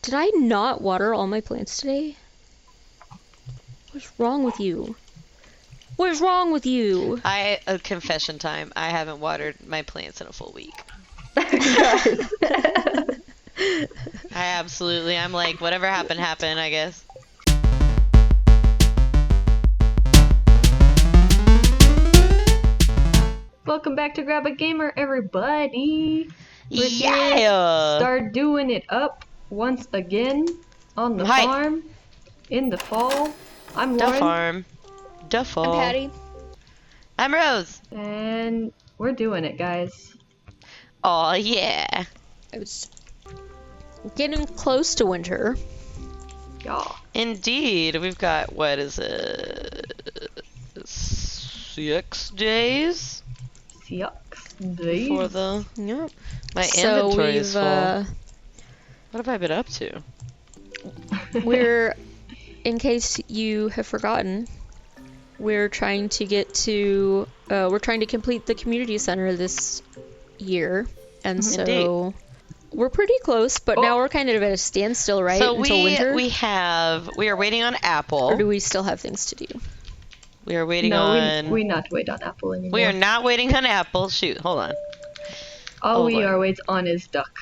Did I not water all my plants today? What's wrong with you? What is wrong with you? Confession time. I haven't watered my plants in a full week. I'm like, whatever happened, I guess. Welcome back to Grab a Gamer, everybody. We're Yeah. here, start doing it up once again on the Hi. farm in the fall. I'm Da Lauren, farm. Da fall. I'm Patty. I'm Rose. and we're doing it, guys. Oh yeah. It's getting close to winter. Y'all. Indeed. We've got, what is it? 6 days? Yucks. Before the... Yep. My So inventory is full. we've, What have I been up to? we're, in case you have forgotten, we're trying to get to, we're trying to complete the community center this year, and so Indeed. we're pretty close. But now we're kind of at a standstill, right? So until winter. we are waiting on Apple. Or do we still have things to do? We are waiting No, on... we not wait on Apple anymore. We are not waiting on Apple. Shoot, hold on. All we Hold on. are waiting on is duck.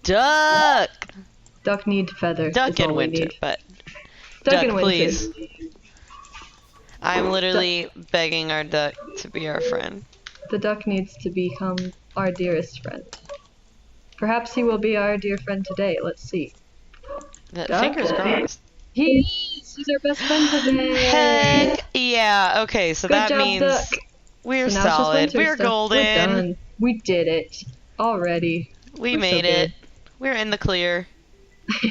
Duck! Duck need feather. Duck is all in we winter, need. but... Duck in winter. please. I'm literally begging our duck to be our friend. The duck needs to become our dearest friend. Perhaps he will be our dear friend today. Let's see. Duck? Fingers crossed. He's our best friend today. Heck yeah. Okay, so Good that job, means duck. we're So now it's just solid. winter We're stuff. golden. We're done. We did it already. We We're made so it. We're in the clear.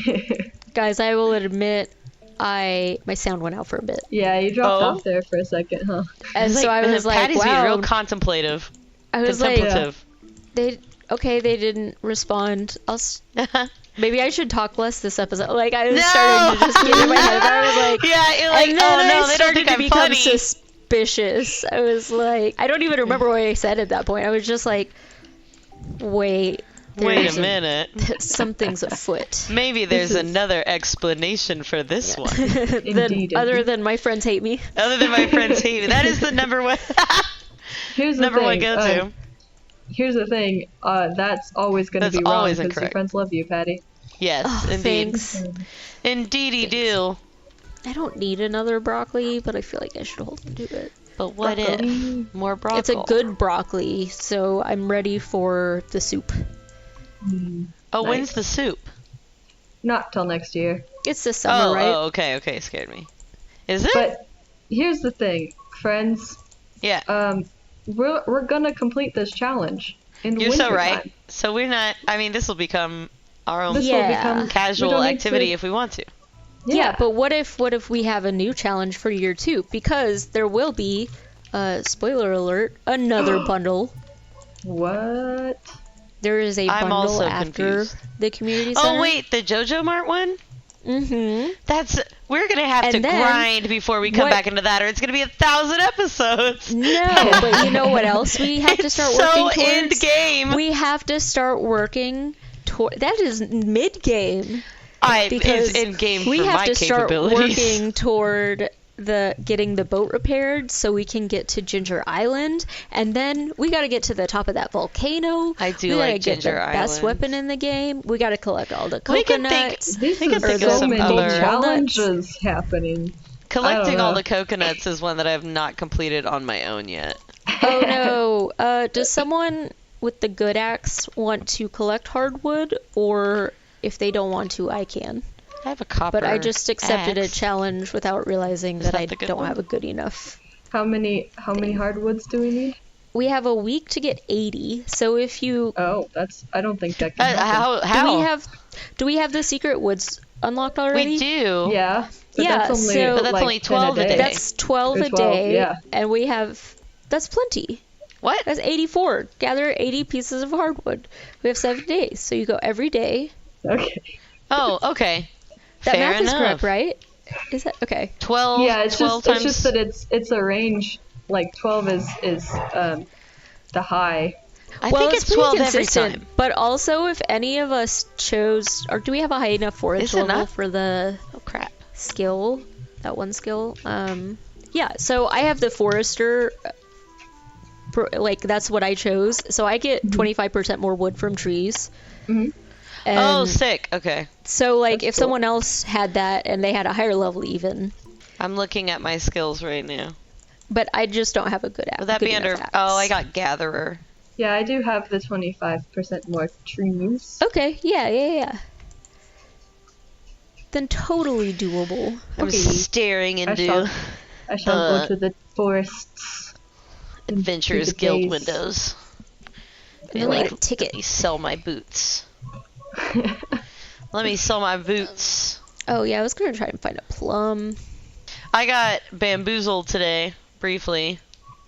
good. Guys, I will admit, my sound went out for a bit, Yeah, you dropped Oh. off there for a second, huh? and so I was like, Patty's being "Wow." real contemplative. I was like, Contemplative. they didn't respond. Maybe I should talk less this episode. Like I was No! starting to just get in my head. I was like, Yeah, you're like, and then oh no, I they don't started think to I'm become funny. suspicious. I was like, I don't even remember what I said at that point. I was just like, wait Wait a minute. something's afoot. Maybe there's another explanation for this one. Indeed, Other indeed. than my friends hate me. Other than my friends hate me. That is the number one Here's the number one thing. go-to. Here's the thing. That's always going to That's be wrong always because your incorrect. friends love you, Patty. Yes, Oh, indeed. thanks. Indeedy do. I don't need another broccoli, but I feel like I should hold on to it. But what Broccoli. if? More broccoli. It's a good broccoli, so I'm ready for the soup. Oh, Nice. when's the soup? Not till next year. It's the summer, right? Oh, okay, scared me. Is it? But here's the thing, friends. Yeah. We're gonna complete this challenge in You're so winter right. time. So we're not, I mean, this will become our own This Yeah. will become we casual don't need activity to- if we want to. Yeah, but what if we have a new challenge for year 2? Because there will be, spoiler alert, another bundle. What? There is a I'm bundle also after confused. the community center. Oh, wait, the JoJo Mart one? Mm-hmm. We're gonna have And to then, grind before we come what- back into that, or it's gonna be 1,000 episodes. No, but you know what else we have to start so working towards? end game. We have to start working toward. That is mid game. It's in game we for have my to start capabilities. working toward getting the boat repaired so we can get to Ginger Island, and then we got to get to the top of that volcano. I do we gotta like get Ginger the best Island. weapon in the game. We got to collect all the We can think- coconuts. This We can is think of so some many other- challenges happening. Collecting all know. the coconuts is one that I have not completed on my own yet. Oh no! Does someone with the good axe want to collect hardwood, or if they don't want to, I can. I have a copper But I just accepted axe. a challenge without realizing Is that that I the good don't one? have a good enough. How many hardwoods do we need? We have a week to get 80. So if you Oh, I don't think that can happen. How? do we have the secret woods unlocked already? We do. Yeah. But Yeah, that's only, so- But that's like, only 10 12 a day. That's 12 Or a 12, day. yeah. And we have that's plenty. What? That's 84. Gather 80 pieces of hardwood. We have 7 days. So you go every day. Okay. Oh, okay. That Fair math is enough. correct, right? Is that okay? 12. Yeah, it's 12 just times. it's just that it's a range. Like 12 is the high. I Well, think it's it's pretty 12 every consistent. time. But also, if any of us chose, or do we have a high enough forage Is it level not? for the Oh crap. skill? That one skill. Yeah. So I have the forester. Like that's what I chose. So I get 25% more wood from trees. Mhm. Oh, And sick. Okay. so like That's if cool. someone else had that and they had a higher level even, I'm looking at my skills right now. but I just don't have a good axe. Would that be under... Oh, I got gatherer. Yeah, I do have the 25% more trees. Okay. Yeah. Then totally doable. I'm Okay. staring I into shall go to the forests. Adventurers the Guild days. windows. And then let we me- get a ticket. Let me sell my boots. Let me sell my boots. Oh yeah, I was gonna try and find a plum. I got bamboozled today, briefly.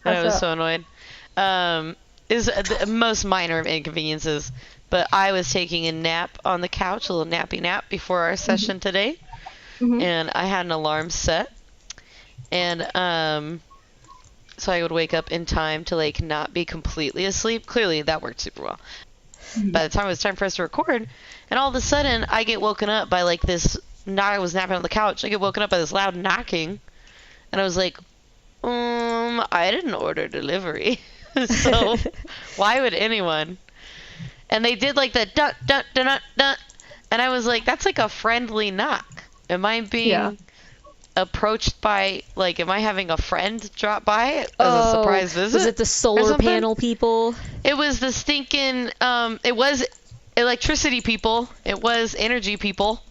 And I How's was that? so annoyed. Is the most minor of inconveniences, but I was taking a nap on the couch, a little nappy nap before our session today, Mhm. and I had an alarm set, and so I would wake up in time to like not be completely asleep. Clearly, that worked super well. By the time it was time for us to record, and all of a sudden I get woken up by like this. I was napping on the couch. I get woken up by this loud knocking, and I was like, I didn't order delivery, so why would anyone? And they did like the dun dun dun dun dun, and I was like, that's like a friendly knock. Am I being Yeah. approached by, like, am I having a friend drop by as a surprise visit? Was it the or solar something? panel people? It was the stinking, it was electricity people. It was energy people.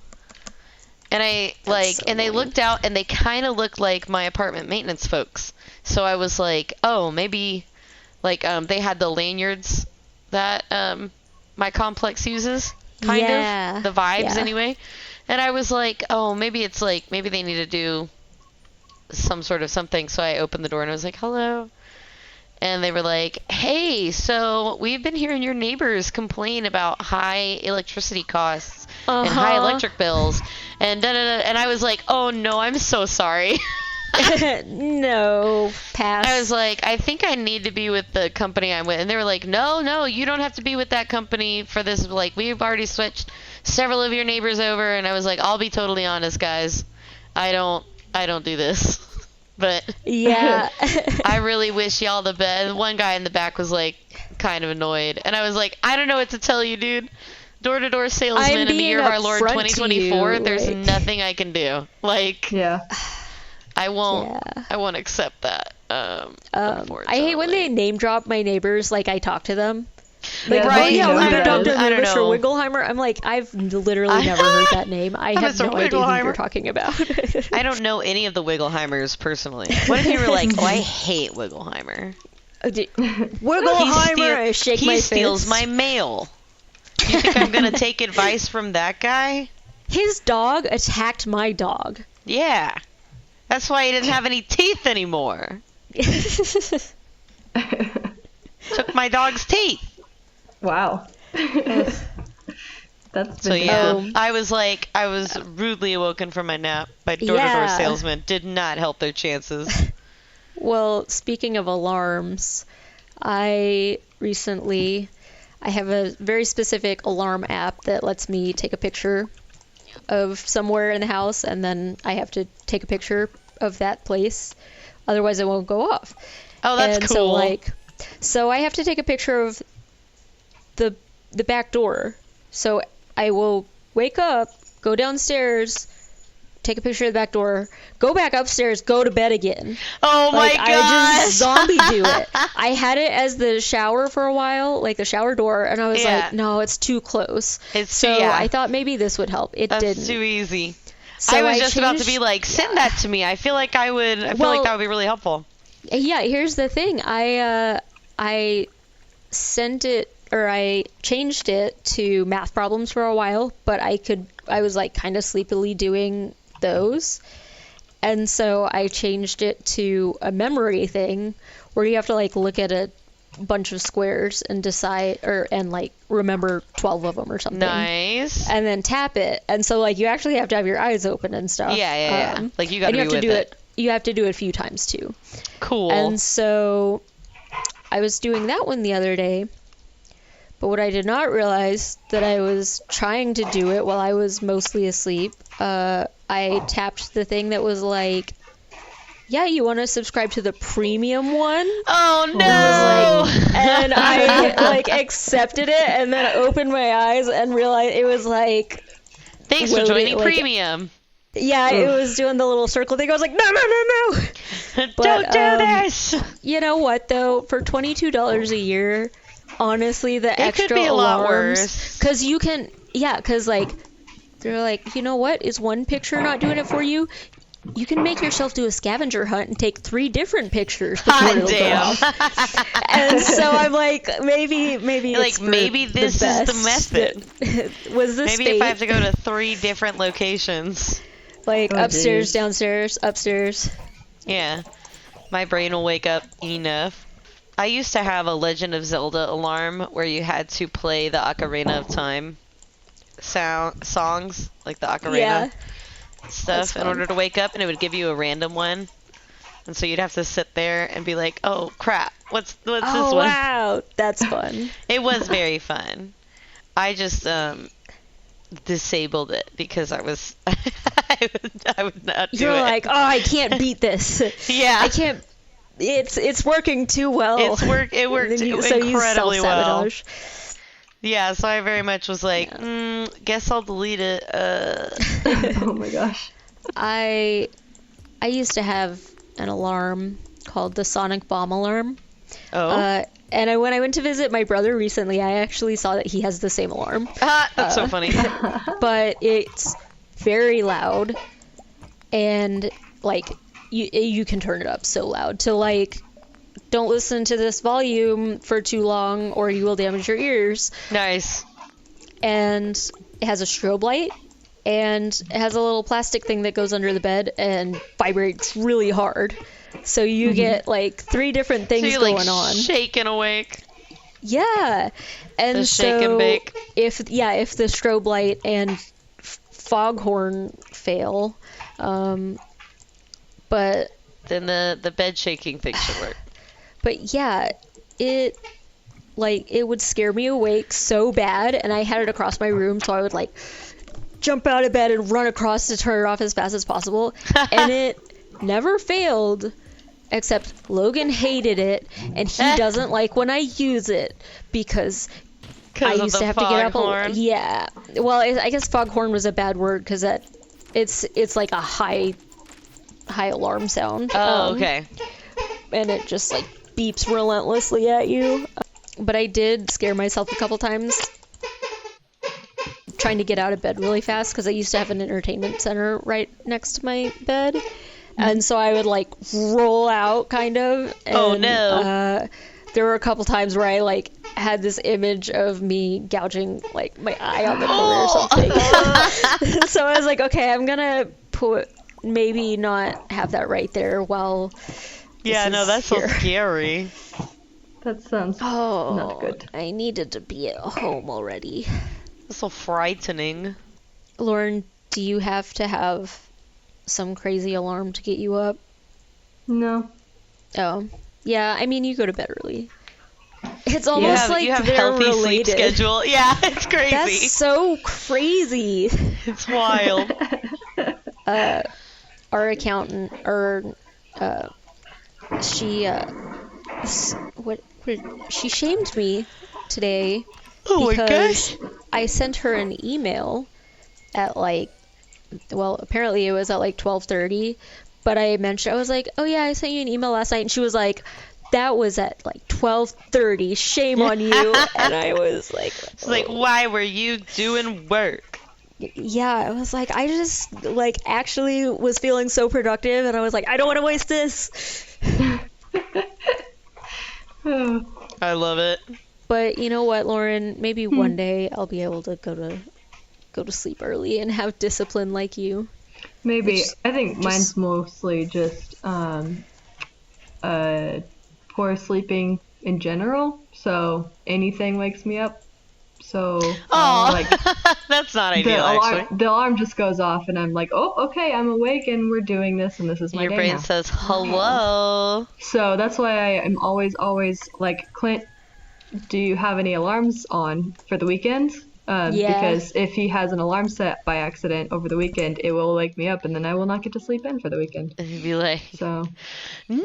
And I, like, so and they annoying. looked out and they kind of looked like my apartment maintenance folks. So I was like, oh, maybe, like, they had the lanyards that, my complex uses. Kind Yeah, of. The vibes, yeah. anyway. And I was like, oh, maybe it's like, maybe they need to do some sort of something. So I opened the door and I was like, hello. And they were like, hey, so we've been hearing your neighbors complain about high electricity costs and high electric bills. And da-da-da. And I was like, oh, no, I'm so sorry. No, pass. I was like, I think I need to be with the company I'm with. And they were like, no, you don't have to be with that company for this. Like, we've already switched several of your neighbors over. And I was like, I'll be totally honest, guys. I don't do this. But Yeah. I really wish y'all the best. One guy in the back was like kind of annoyed. And I was like, I don't know what to tell you, dude. Door-to-door salesman I'm in the being year of our Lord upfront to 2024, you, there's like- nothing I can do. Like, Yeah. I won't Yeah. I won't accept that. I hate when they name drop my neighbors like I talk to them. Like, Yeah, right, oh yeah, I we've been don't talking to know. I don't Mr. know. Wiggleheimer. I'm like, I've literally never heard that name. I have Mr. no idea who Wiggleheimer. you're talking about. I don't know any of the Wiggleheimers personally. What if you were like, oh, I hate Wiggleheimer. Wiggleheimer, I shake he my steals fist. my mail. Do you think I'm gonna take advice from that guy? His dog attacked my dog. Yeah. That's why he didn't have any teeth anymore. Took my dog's teeth. Wow. That's So been yeah, I was rudely awoken from my nap by door-to-door Yeah. salesman. Did not help their chances. Well, speaking of alarms, I have a very specific alarm app that lets me take a picture of somewhere in the house, and then I have to take a picture of that place. Otherwise, it won't go off. Oh, that's And cool. so I have to take a picture of the back door. So I will wake up, go downstairs, take a picture of the back door, go back upstairs, go to bed again. Oh my Like, gosh. I just zombie do it. I had it as the shower for a while, like the shower door, and I was Yeah. like, no, it's too close. It's So yeah. I thought maybe this would help. It That's didn't. too easy. So I was just about to be changed- like, send that to me. I feel like I would. I feel like Well- that would be really helpful. Yeah, here's the thing. I sent it, or I changed it to math problems for a while, but I was like kind of sleepily doing those. And so I changed it to a memory thing where you have to like look at a bunch of squares and decide and like remember 12 of them or something. Nice. And then tap it. And so like you actually have to have your eyes open and stuff. Yeah. Like you got and to you be have to with do it. You have to do it a few times too. Cool. And so I was doing that one the other day, But what I did not realize that I was trying to do it while I was mostly asleep, I tapped the thing that was like, yeah, you want to subscribe to the premium one? Oh no! And I like accepted it and then opened my eyes and realized it was like, Thanks for joining premium. Yeah, it was doing the little circle thing. I was like, no. But, Don't do this! You know what, though? For $22 a year, honestly, the extra could be a alarms, lot worse. because you can, because like, they're like, you know what? Is one picture not doing it for you? You can make yourself do a scavenger hunt and take 3 different pictures before it'll go off. And so I'm like, maybe it's like maybe this is the method. Was this maybe if I have to go to 3 different locations, like upstairs, downstairs, upstairs. Yeah, my brain will wake up enough. I used to have a Legend of Zelda alarm where you had to play the Ocarina of Time songs, like the ocarina stuff, in order to wake up, and it would give you a random one. And so you'd have to sit there and be like, oh crap, what's this one? Oh wow, that's fun. It was very fun. I just disabled it because I was I would not do it. You're like, oh, I can't beat this. Yeah. I can't. It's working too well. It worked so incredibly you well. Yeah, so I very much was like, guess I'll delete it. Oh my gosh. I used to have an alarm called the Sonic Bomb Alarm. Oh. And when I went to visit my brother recently, I actually saw that he has the same alarm. That's so funny. But it's very loud, and like you can turn it up so loud to like, don't listen to this volume for too long or you will damage your ears. Nice. And it has a strobe light, and it has a little plastic thing that goes under the bed and vibrates really hard. So you get like 3 different things so going like on. Shaking awake. Yeah. And The so shake and bake. if the strobe light and foghorn fail, but then the bed shaking thing should work. But yeah, it would scare me awake so bad, and I had it across my room, so I would like jump out of bed and run across to turn it off as fast as possible. And it never failed, except Logan hated it, and he doesn't like when I use it because I used to have to get up. Yeah, well, I guess foghorn was a bad word because it's like a high alarm sound. Oh, okay. And it just like beeps relentlessly at you. But I did scare myself a couple times trying to get out of bed really fast because I used to have an entertainment center right next to my bed. And so I would like roll out kind of. And, oh no. There were a couple times where I like had this image of me gouging like my eye on the corner or something. So I was like, okay, I'm gonna maybe not have that right there while. Yeah, no, that's so scary. That sounds not good. I needed to be at home already. That's so frightening. Lauren, do you have to have some crazy alarm to get you up? No. Oh. Yeah, I mean, you go to bed early. It's almost like you have they're healthy related. sleep schedule. Yeah, it's crazy. That's so crazy. It's wild. Our accountant, she she shamed me today because I sent her an email at apparently it was at like 12:30, but I was like, oh yeah, I sent you an email last night, and she was like, that was at like 12:30, shame on you. And I was like, it's like, why were you doing work? Yeah, I was like, I just like actually was feeling so productive, and I was like, I don't want to waste this. I love it. But you know what, Lauren? Maybe one day I'll be able to go to sleep early and have discipline like you. Maybe. I think mine's mostly just poor sleeping in general. So anything wakes me up. So that's not ideal. Actually, the alarm just goes off, and I'm like, oh, okay, I'm awake, and we're doing this, and this is my your day brain now. says hello. So that's why I am always like, Clint, do you have any alarms on for the weekend? Yeah. Because if he has an alarm set by accident over the weekend, it will wake me up, and then I will not get to sleep in for the weekend. And he'd be like, So, no!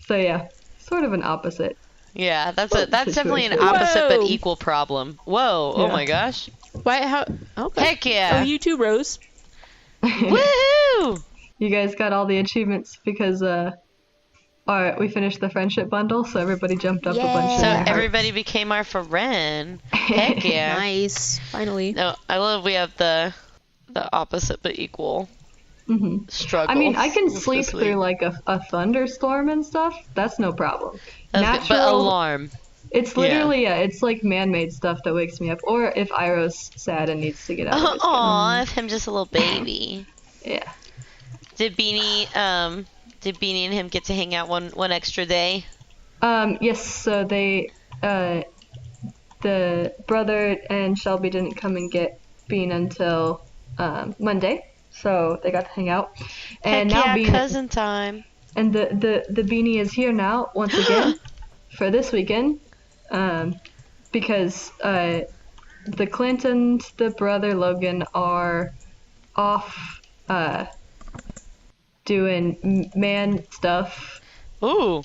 so yeah, sort of an opposite. Yeah, that's definitely an Situation. opposite but Whoa. equal problem. Whoa! Oh Yeah. my gosh! Why? How? Okay. Heck yeah! Oh, you too, Rose. Woohoo! You guys got all the achievements because we finished the friendship bundle, so everybody jumped up a bunch in So their hearts. everybody became our friend. Heck yeah! Nice. Finally. No, I love we have the opposite but equal Mhm. struggle. I mean, I can with sleep this through week. like a thunderstorm and stuff. That's no problem. That's good, but alarm. It's literally it's like man-made stuff that wakes me up, or if Iroh's sad and needs to get out of his skin. Aw, if him just a little baby. Yeah. Did Beanie and him get to hang out one extra day? Yes. So they, the brother and Shelby didn't come and get Bean until Monday, so they got to hang out. And Heck now yeah, Bean cousin time. and the Beanie is here now once again for this weekend, because the Clintons, the brother Logan, are off doing man stuff. Ooh,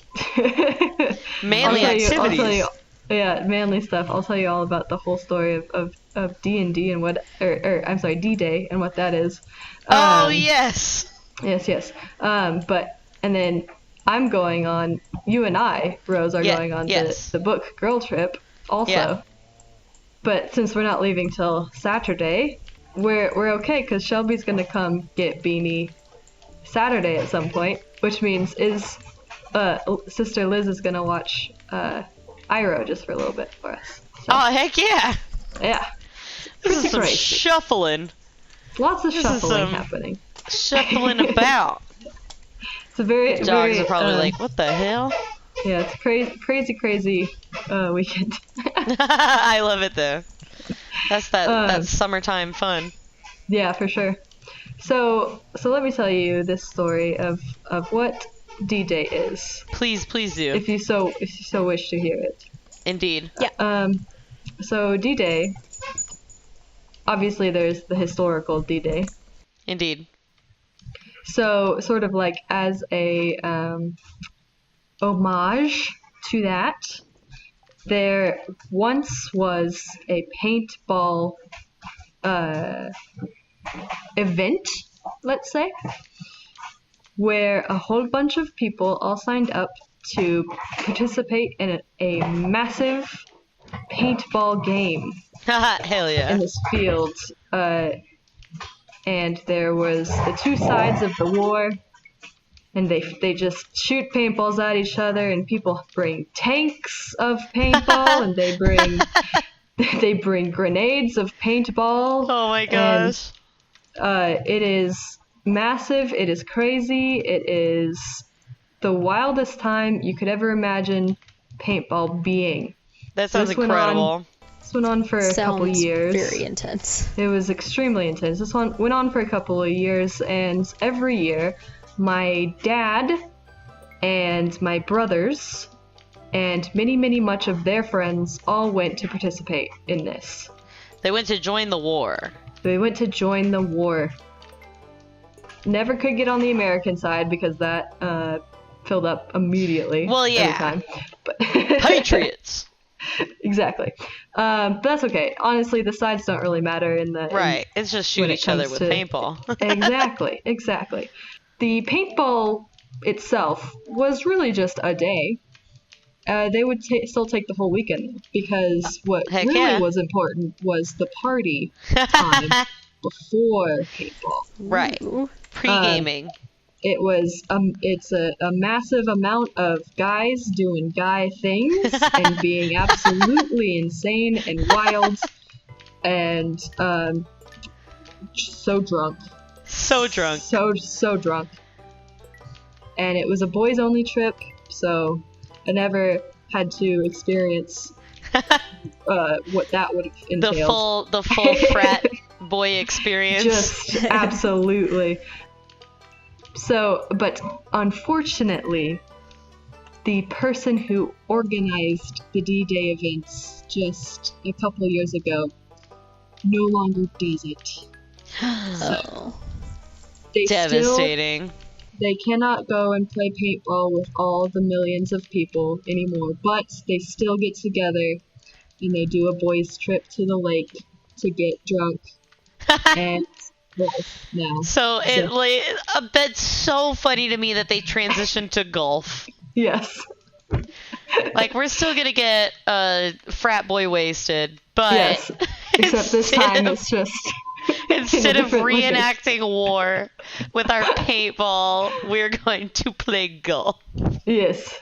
manly I'll tell activities. you, yeah, manly stuff. I'll tell you all about the whole story of D&D and what, or I'm sorry, D-Day and what that is. Oh yes. Yes. And then I'm going on. You and I, Rose, are going on the book girl trip also. Yeah. But since we're not leaving till Saturday, we're okay because Shelby's gonna come get Beanie Saturday at some point, which means Sister Liz is gonna watch Iroh just for a little bit for us. So, Oh heck yeah. yeah, This pretty is some crazy. shuffling. Lots of This is shuffling some- happening. Shuffling about. It's a very Dogs very, are probably like, what the hell? yeah, it's crazy weekend. I love it though. That's that summertime fun. Yeah, for sure. So let me tell you this story of what D-Day is, Please do. if you so wish to hear it. Indeed. So D-Day, obviously there's the historical D-Day. Indeed. So sort of like as a homage to that, there once was a paintball event, let's say, where a whole bunch of people all signed up to participate in a massive paintball game Hell yeah. in this field. And there was the two sides of the war, and they just shoot paintballs at each other, and people bring tanks of paintball, and they bring grenades of paintball. Oh my gosh. It is massive, it is crazy, it is the wildest time you could ever imagine paintball being. That sounds This went incredible. This went on for a couple Sounds years. very intense. It was extremely intense. This one went on for a couple of years, and every year, my dad and my brothers and many much of their friends all went to participate in this. They went to join the war. They went to join the war. Never could get on the American side because that filled up immediately. Well, yeah. Every time. But Patriots. Exactly. But that's okay. Honestly, the sides don't really matter in the Right. It's just shoot when it each other comes with to- paintball. Exactly. The paintball itself was really just a day. They would still take the whole weekend because what Heck really yeah. was important was the party time before paintball. Right. Ooh. Pre-gaming. It's a massive amount of guys doing guy things and being absolutely insane and wild and so drunk. So drunk. So drunk. And it was a boys only trip, so I never had to experience what that would have entailed. The full frat boy experience. Just absolutely. So, but unfortunately, the person who organized the D-Day events just a couple of years ago no longer does it. Oh. They Devastating. they cannot go and play paintball with all the millions of people anymore, but they still get together and they do a boys' trip to the lake to get drunk and golf now. So that's so funny to me that they transitioned to golf. Yes. Like, we're still gonna get frat boy wasted, but Yes. Except this time it's just instead in a of different reenacting war with our paintball, we're going to play golf. Yes.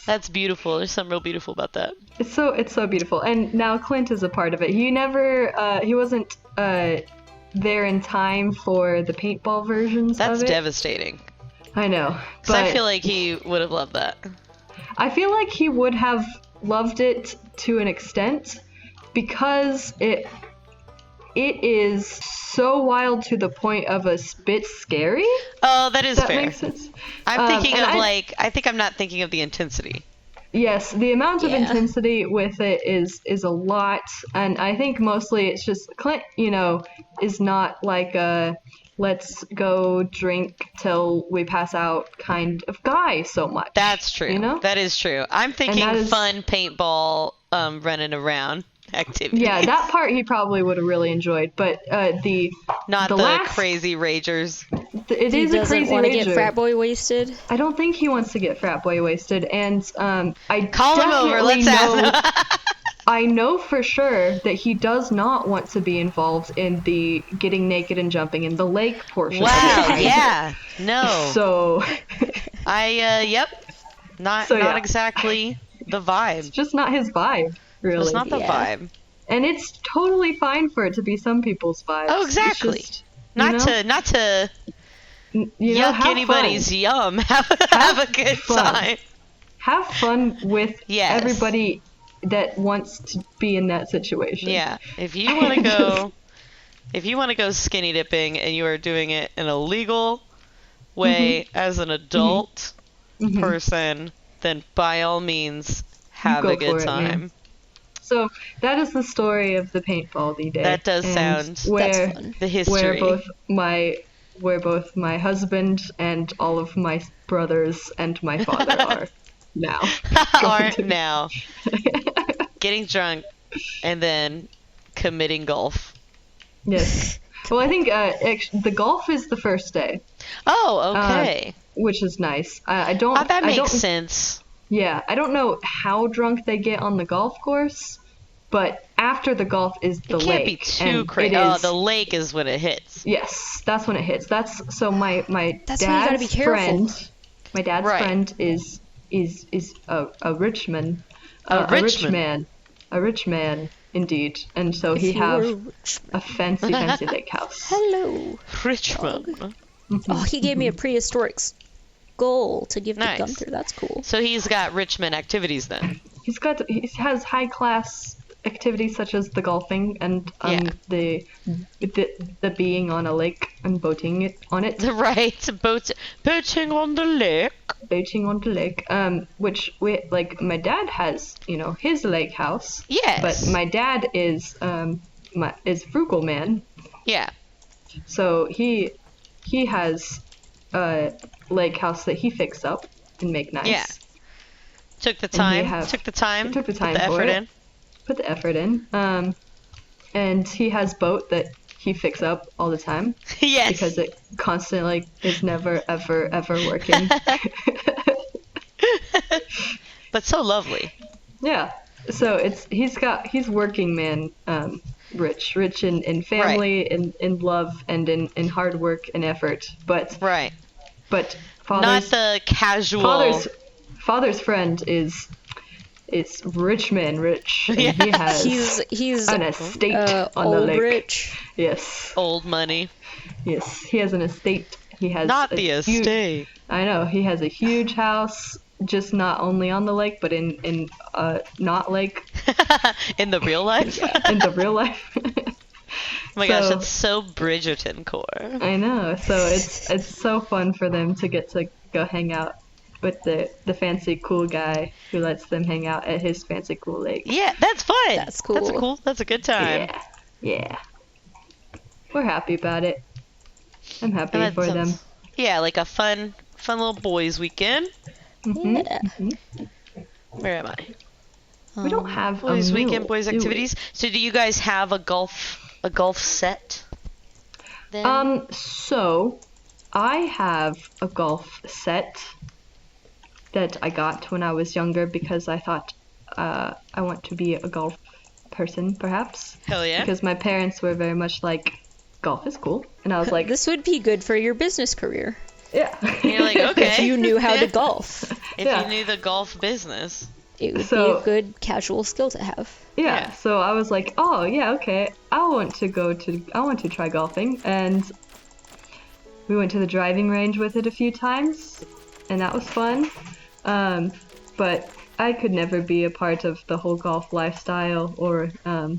That's beautiful. There's something real beautiful about that. It's so beautiful. And now Clint is a part of it. He wasn't there in time for the paintball versions That's of it. devastating. I know. So I feel like he would have loved that. I feel like he would have loved it to an extent because it is so wild to the point of a bit scary. Oh, that is That fair. makes sense. I'm thinking of I think I'm not thinking of the intensity. Yes, the amount of Yeah. intensity with it is a lot, and I think mostly it's just Clint, is not like a let's go drink till we pass out kind of guy so much. That's true. You know? That is true. I'm thinking that is- fun paintball running around activities. Yeah, that part he probably would have really enjoyed, but Not the the last- crazy ragers. it He is a doesn't crazy want to get rager. frat boy wasted. I don't think he wants to get frat boy wasted, and I Call him over. definitely Let's ask him. I know for sure that he does not want to be involved in the getting naked and jumping in the lake portion of Wow. it. Yeah. No. So Yep. Not So, yeah. exactly the vibe. just not his vibe, really. It's not the Yeah. vibe. And it's totally fine for it to be some people's vibes. Oh, It's exactly. just, Not to yuck have anybody's fun. yum. Have a good fun. time. Have fun with Yes. everybody that wants to be in that situation. Yeah. If you want to go skinny dipping and you are doing it in a legal way as an adult Mhm. person, then by all means have go a good for it, man. time. So that is the story of the paintball D-Day. That does and sound- where That's fun. The history. where both my husband and all of my brothers and my father are now. going to Aren't be- now. Getting drunk and then committing golf. Yes. Well, I think the golf is the first day, Oh, okay. which is nice. I don't. That I makes don't, sense. Yeah, I don't know how drunk they get on the golf course, but after the golf is the It can't lake. be too and crazy. it Oh, is- the lake is when it hits. Yes, that's when it hits. That's so my That's when you dad's gotta be careful. friend. My dad's Right. friend is a rich man. A rich man. A rich man indeed. And so If he you have were rich man. a fancy lake house. Hello. Richmond. Oh, he gave me a prehistoric skull to give Nice. to Gunther. That's cool. So he's got Richmond activities then. He has high class activities such as the golfing and Yeah. the being on a lake and boating it on it. Right, boating on the lake. Boating on the lake. Which my dad has, his lake house. Yes. But my dad is frugal man, Yeah. so he has a lake house that he fixed up and make nice. Yeah. Took the And he time. have- Took the time. he took the put time the for effort it. in. Put the effort in. And he has boat that he fix up all the time Yes. because it constantly is never ever working. But so lovely. Yeah. So he's working man, rich in family, in love, and in hard work and effort. But Right. but Not father's the casual. father's friend is rich man rich, and he Yeah. has He's an estate on the old lake. rich. Yes, Old money. yes, he has an estate. He has Not a the huge- estate. I know he has a huge house, just not only on the lake, but in not lake In the real life. in the real life. Oh my gosh, So- that's so Bridgerton core. I know. So it's so fun for them to get to go hang out with the fancy cool guy who lets them hang out at his fancy cool lake. Yeah, that's fun. That's cool. That's a good time. Yeah. Yeah. We're happy about it. I'm happy And that for them. sounds- Yeah, like a fun little boys' weekend. Mhm, Yeah. mhm. Where am I? We don't have Boys' a mill, weekend, boys' do we? activities. So do you guys have a golf set? Then? So I have a golf set that I got when I was younger because I thought I want to be a golf person, perhaps. Hell yeah. Because my parents were very much like, golf is cool. And I was like, This would be good for your business career. yeah. You're like, okay. If you knew how to golf, If Yeah. you knew the golf business. it would be So- a good casual skill to have. Yeah, so I was like, oh yeah, okay, I want to try golfing, and we went to the driving range with it a few times, and that was fun. But I could never be a part of the whole golf lifestyle or the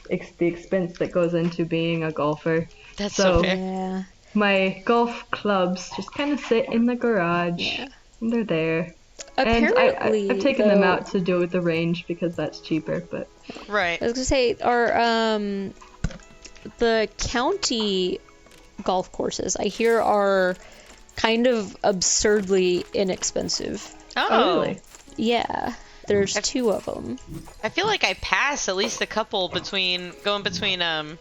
expense that goes into being a golfer. That's So- so fair. Yeah. My golf clubs just kind of sit in the garage, Yeah. and they're there. Apparently, and I've taken them though- out to do with the range because that's cheaper, but Right. I was gonna say, the county golf courses I hear are kind of absurdly inexpensive. Oh, really? Yeah, there's 2 of them. I feel like I pass at least a couple going between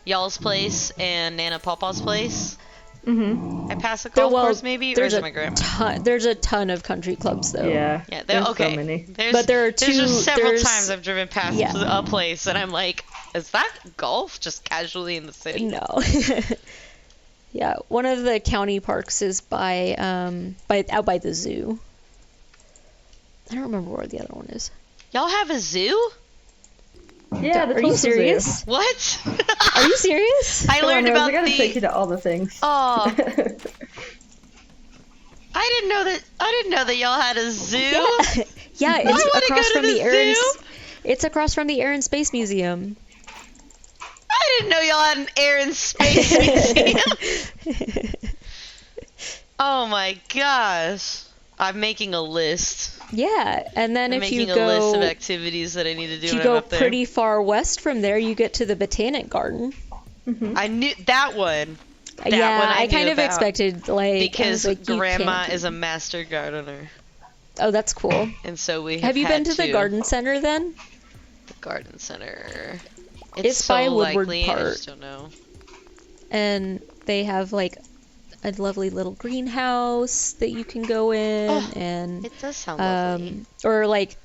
y'all's place and Nana Pawpaw's place. Mm-hmm. I pass a golf course maybe, or is it my grandma? There's a ton of country clubs though. Yeah. Yeah, there's okay. so many. But there are There's two- just several there's- times I've driven past Yeah. a place and I'm like, is that golf just casually in the city? No. Yeah, one of the county parks is out by the zoo. I don't remember where the other one is. Y'all have a zoo? Yeah, the Are you Tulsa Zoo. serious? What? Are you serious? I learned Come on, Rose, about I gotta the. take you to all the things. Oh, I didn't know that y'all had a zoo. Yeah, I it's wanna across go to from the the Air and zoo. It's across from the Air and Space Museum. I didn't know y'all had an air and space museum. Oh my gosh. I'm making a list. Yeah, and then I'm if you making a list of go activities that I need to do if you when I'm go up there. pretty far west from there, you get to the Botanic Garden. I knew that one. Yeah, one I I kind knew of about. expected I Because was like, you Grandma can't- is a master gardener. Oh, that's cool. And so we Have you had been to the garden center then? The garden center. It's so by Woodward likely, I Park. just don't know. And they have like a lovely little greenhouse that you can go in, Oh, and It does sound lovely. or like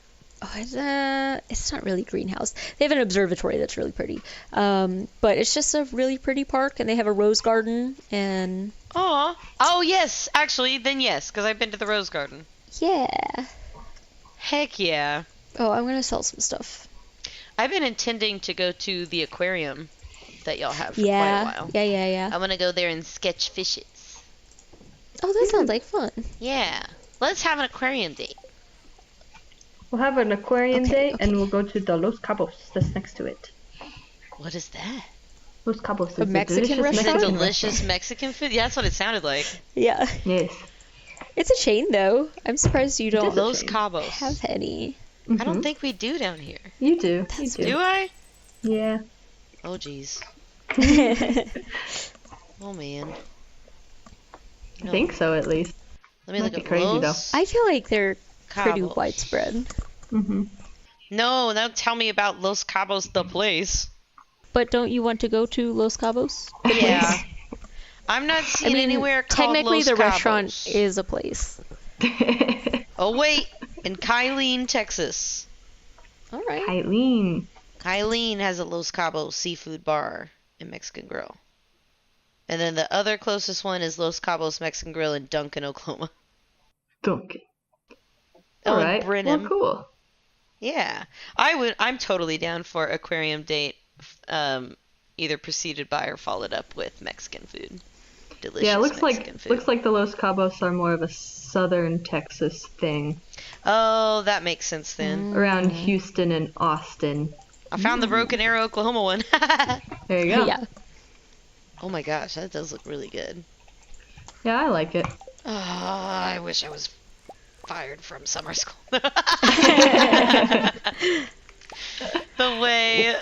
it's not really greenhouse. They have an observatory that's really pretty, but it's just a really pretty park, and they have a rose garden, and Aw. Oh, yes. Actually, then yes, because I've been to the Rose Garden. yeah. Heck yeah. Oh, I'm gonna sell some stuff. I've been intending to go to the aquarium that y'all have for Yeah, quite a while. yeah. I'm going to go there and sketch fishes. Oh, that sounds like fun. Yeah. Let's have an aquarium date. We'll have an aquarium Okay, day, and okay. we'll go to the Los Cabos that's next to it. What is that? Los Cabos A is Mexican delicious restaurant? Is it Mexican delicious Mexican food? Yeah, that's what it sounded like. Yeah, restaurant. Yes. it's a chain though. I'm surprised you don't Los chain. Cabos. have any. I don't Mhm. think we do down here. You do. That's you Do I? Yeah. Oh, jeez. Oh, man. I think so, at least. Let me Might look be at crazy, though. Los I feel like they're pretty Cabos. widespread. Mm-hmm. No, don't tell me about Los Cabos, the place. But don't you want to go to Los Cabos? Yeah. I'm not I seeing mean, anywhere called technically Los the Cabos. restaurant is a place. Oh, wait. In Kylene, Texas. All right. Eileen. Kylene has a Los Cabos seafood bar and Mexican grill. And then the other closest one is Los Cabos Mexican Grill in Duncan, Oklahoma. Duncan. Oh, and Alright. Brenham. Well, cool. Yeah. I'm totally down for aquarium date, either preceded by or followed up with Mexican food. Delicious Yeah, it looks Mexican like food. looks like the Los Cabos are more of a southern Texas thing, Oh, that makes sense then. around Houston and Austin. I found the Broken Arrow, Oklahoma one. There you go. Yeah. Oh my gosh, that does look really good. Yeah, I like it. Oh, I wish I was fired from summer school. The way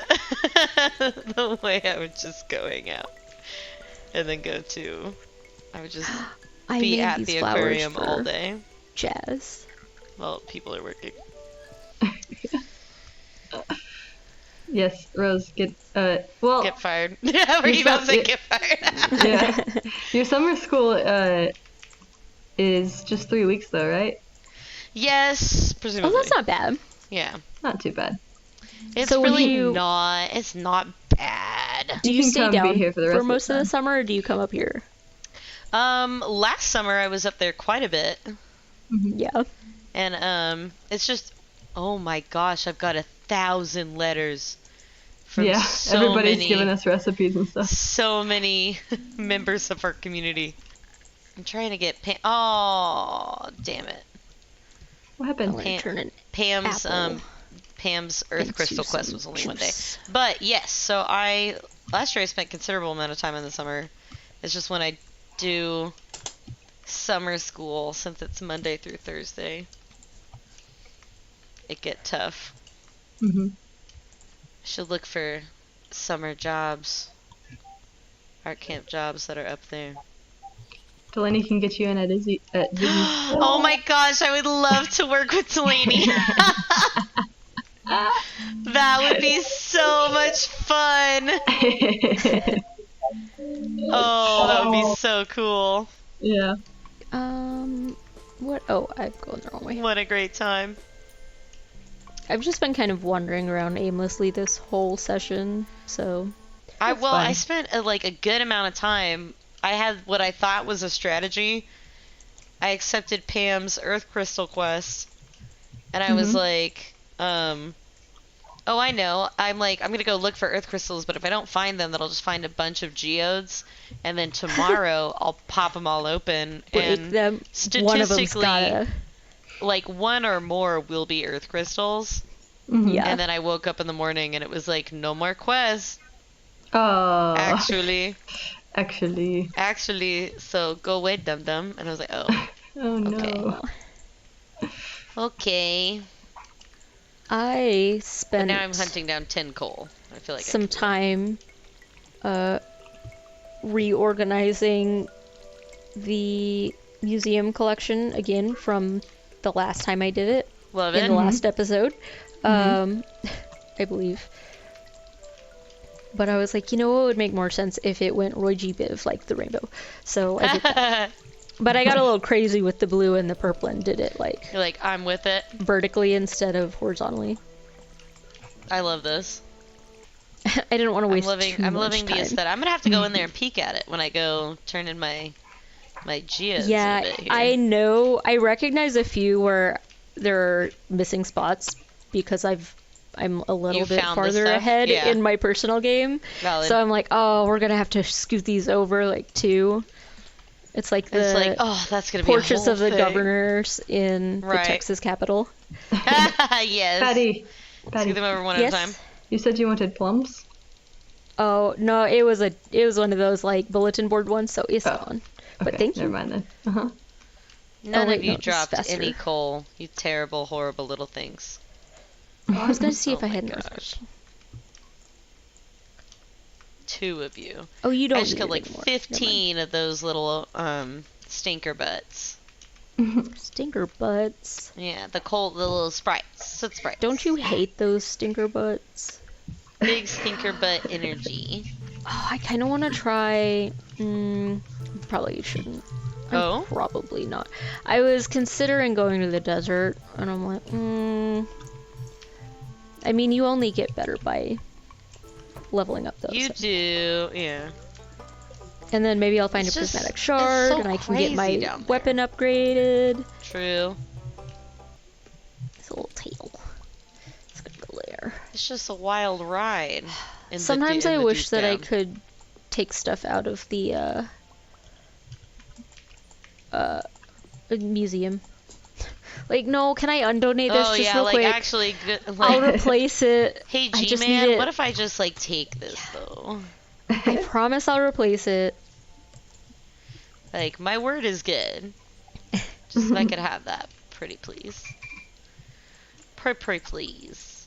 the way I would just go hang out and then I would just I be made at these the flowers aquarium for all day Jazz. while people are working. Yes, Rose, get Get fired. Were Your you about to say son- get fired? yeah. Your summer school is just 3 weeks though, right? Yes, Oh, presumably. that's not bad. Yeah. Not too bad. It's So when really you- not. It's not bad. Do You you can stay come be down here for the rest of the most of the time. summer, or do you come up here? Last summer I was up there quite a bit, Yeah. and it's just, oh my gosh, I've got 1,000 letters from Yeah, so everybody's many, giving us recipes and stuff. so many members of our community. I'm trying to get Oh, damn it! What I happened? want to turn an Pam's apple Pam's Earth into Crystal Quest some was only one day. juice. But yes, so last year I spent considerable amount of time in the summer. It's just when I do summer school, since it's Monday through Thursday, it get tough. Mhm. Should look for summer jobs, art camp jobs that are up there. Delaney can get you in at Izzy's. Oh my gosh, I would love to work with Delaney. That would be so much fun. Oh, that would be so cool. Yeah. What? Oh, I've gone the wrong way. What a great time. I've just been kind of wandering around aimlessly this whole session, so I fine. spent a good amount of time. I had what I thought was a strategy. I accepted Pam's Earth Crystal quest, and I was like, oh, I know. I'm gonna go look for Earth crystals, but if I don't find them, then I'll just find a bunch of geodes, and then tomorrow I'll pop them all open, break and them. One of them's statistically, gotta. one or more will be Earth crystals. Mhm. Yeah. And then I woke up in the morning, and it was like, no more quests, Oh. actually. Actually. So go away, dum-dum. And I was like, oh, Oh no. Okay. okay. I But spent now I'm hunting down 10 coal. I feel like I some can do time reorganizing the museum collection again from the last time I did it it. Love in it. the last episode. I believe. But I was like, you know what would make more sense if it went Roy G. Biv, like the rainbow. So I did that. But I got a little crazy with the blue and the purple and did it like You're like, I'm with it. vertically instead of horizontally. I love this. I didn't want to waste too I'm much loving the time. aesthetic. I'm gonna have to go in there and peek at it when I go turn in my geodes in a Yeah, bit here. I know. I recognize a few where there are missing spots because I'm a little You bit found the farther stuff? ahead Yeah. in my personal game. Valid. So I'm like, oh, we're gonna have to scoot these over like two. It's like the it's like, oh, that's gonna be a portraits whole of the thing. governors in Right. the Texas Capitol. Yes. Patty. Let's get them over one Yes. at a time. You said you wanted plums? Oh no, it was one of those like bulletin board ones, so it's gone. But Okay, thank you. never mind then. Uh-huh. None wait, of you no, it's dropped faster. any coal, you terrible, horrible little things. Oh, I was gonna see if Oh I my had an gosh. earthquake. 2 of you. Oh, you don't I just need got it like anymore. Never mind. 15 of those little stinker butts. Stinker butts. Yeah, the little sprites. Soot sprites. Don't you hate those stinker butts? Big stinker butt energy. Oh, I kind of want to try. Probably shouldn't. Oh? Probably not. I was considering going to the desert, and I'm like, I mean, you only get better by leveling up those. You do, yeah. And then maybe I'll find It's a just- prismatic it's shard, so and I can get my crazy down there. weapon upgraded. True. It's a little tail. It's gonna go there. It's just a wild ride. Sometimes I wish that I could. could take stuff out of the museum. Like, no, can I undonate this Oh just yeah, real like quick? actually good. I'll Like, replace it. hey I just G-Man, need it. what if I just like take this though? I promise I'll replace it. Like my word is good. Just if I could have that Pretty please. Pretty please.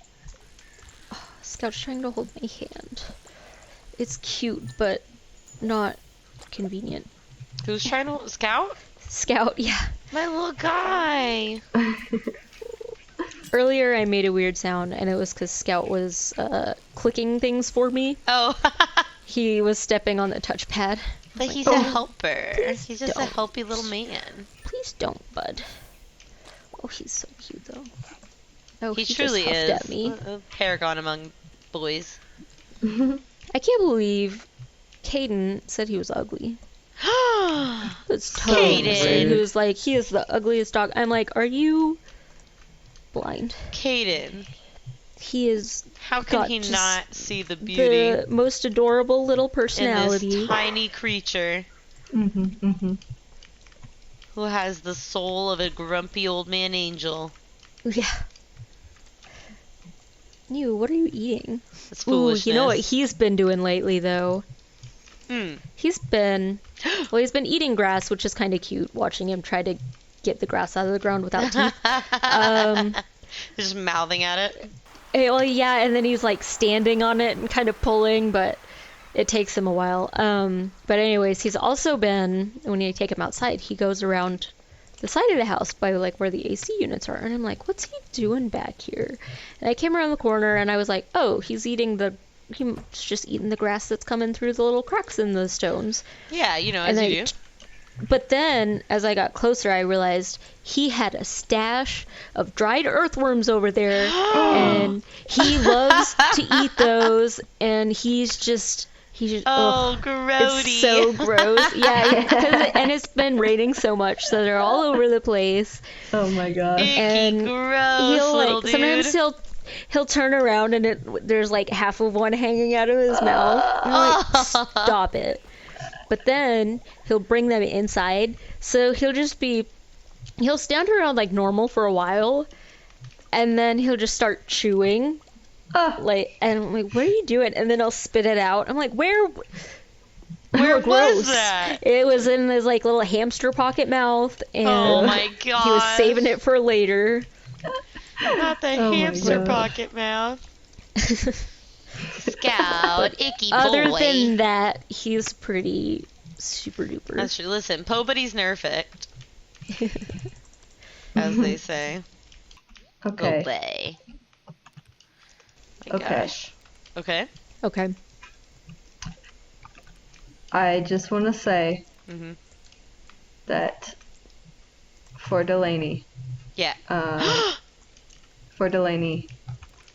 Scout's trying to hold my hand. It's cute, but not convenient. Who's trying to Scout? Scout, yeah. My little guy. Earlier I made a weird sound, and it was because Scout was clicking things for me. Oh. He was stepping on the touchpad. But Like, he's "Oh, a helper. please He's just a don't. helpy little man. Please don't, bud." Oh, he's so cute, though. Oh, He he truly just huffed is at me. a paragon among boys. I can't believe Caden said he was ugly. That's totally Caden. insane. He was like, he is the ugliest dog. I'm like, are you blind? Caden, He is how can got he just not see the beauty the most adorable little in personality. this tiny creature who has the soul of a grumpy old man angel? Yeah. You, what are you eating? It's Ooh, foolishness. you know what he's been doing lately, though? He's been eating grass, which is kind of cute, watching him try to get the grass out of the ground without teeth. Just mouthing at it. Well, yeah, and then he's like standing on it and kind of pulling, but it takes him a while. But anyways, he's also been, when you take him outside, he goes around the side of the house by like where the AC units are, and I'm like, what's he doing back here? And I came around the corner and I was like, oh, he's just eating the grass that's coming through the little cracks in the stones. Yeah, you know, And as you do. But then, as I got closer, I realized he had a stash of dried earthworms over there, and he loves to eat those, and he's just, Oh, ugh, grody. it's so gross. Yeah, and it's been raining so much, so they're all over the place. Oh my god. Icky, And gross, he'll little like dude. sometimes he'll turn around and there's like half of one hanging out of his mouth. And I'm like, stop it. But then he'll bring them inside, so he'll stand around like normal for a while, and then he'll just start chewing. And I'm like, what are you doing? And then I'll spit it out. I'm like, where Where gross. was that? It was in his like little hamster pocket mouth, and Oh my god. he was saving it for later. Not the Oh my hamster God. pocket mouth. Scout, icky boy. Other than that, he's pretty super duper. That's true. Listen, Pobody's nerfect, as they say. Okay. Go bay. My Okay. gosh. Okay. Okay. I just want to say Mhm. that for Delaney, Yeah. for Delaney,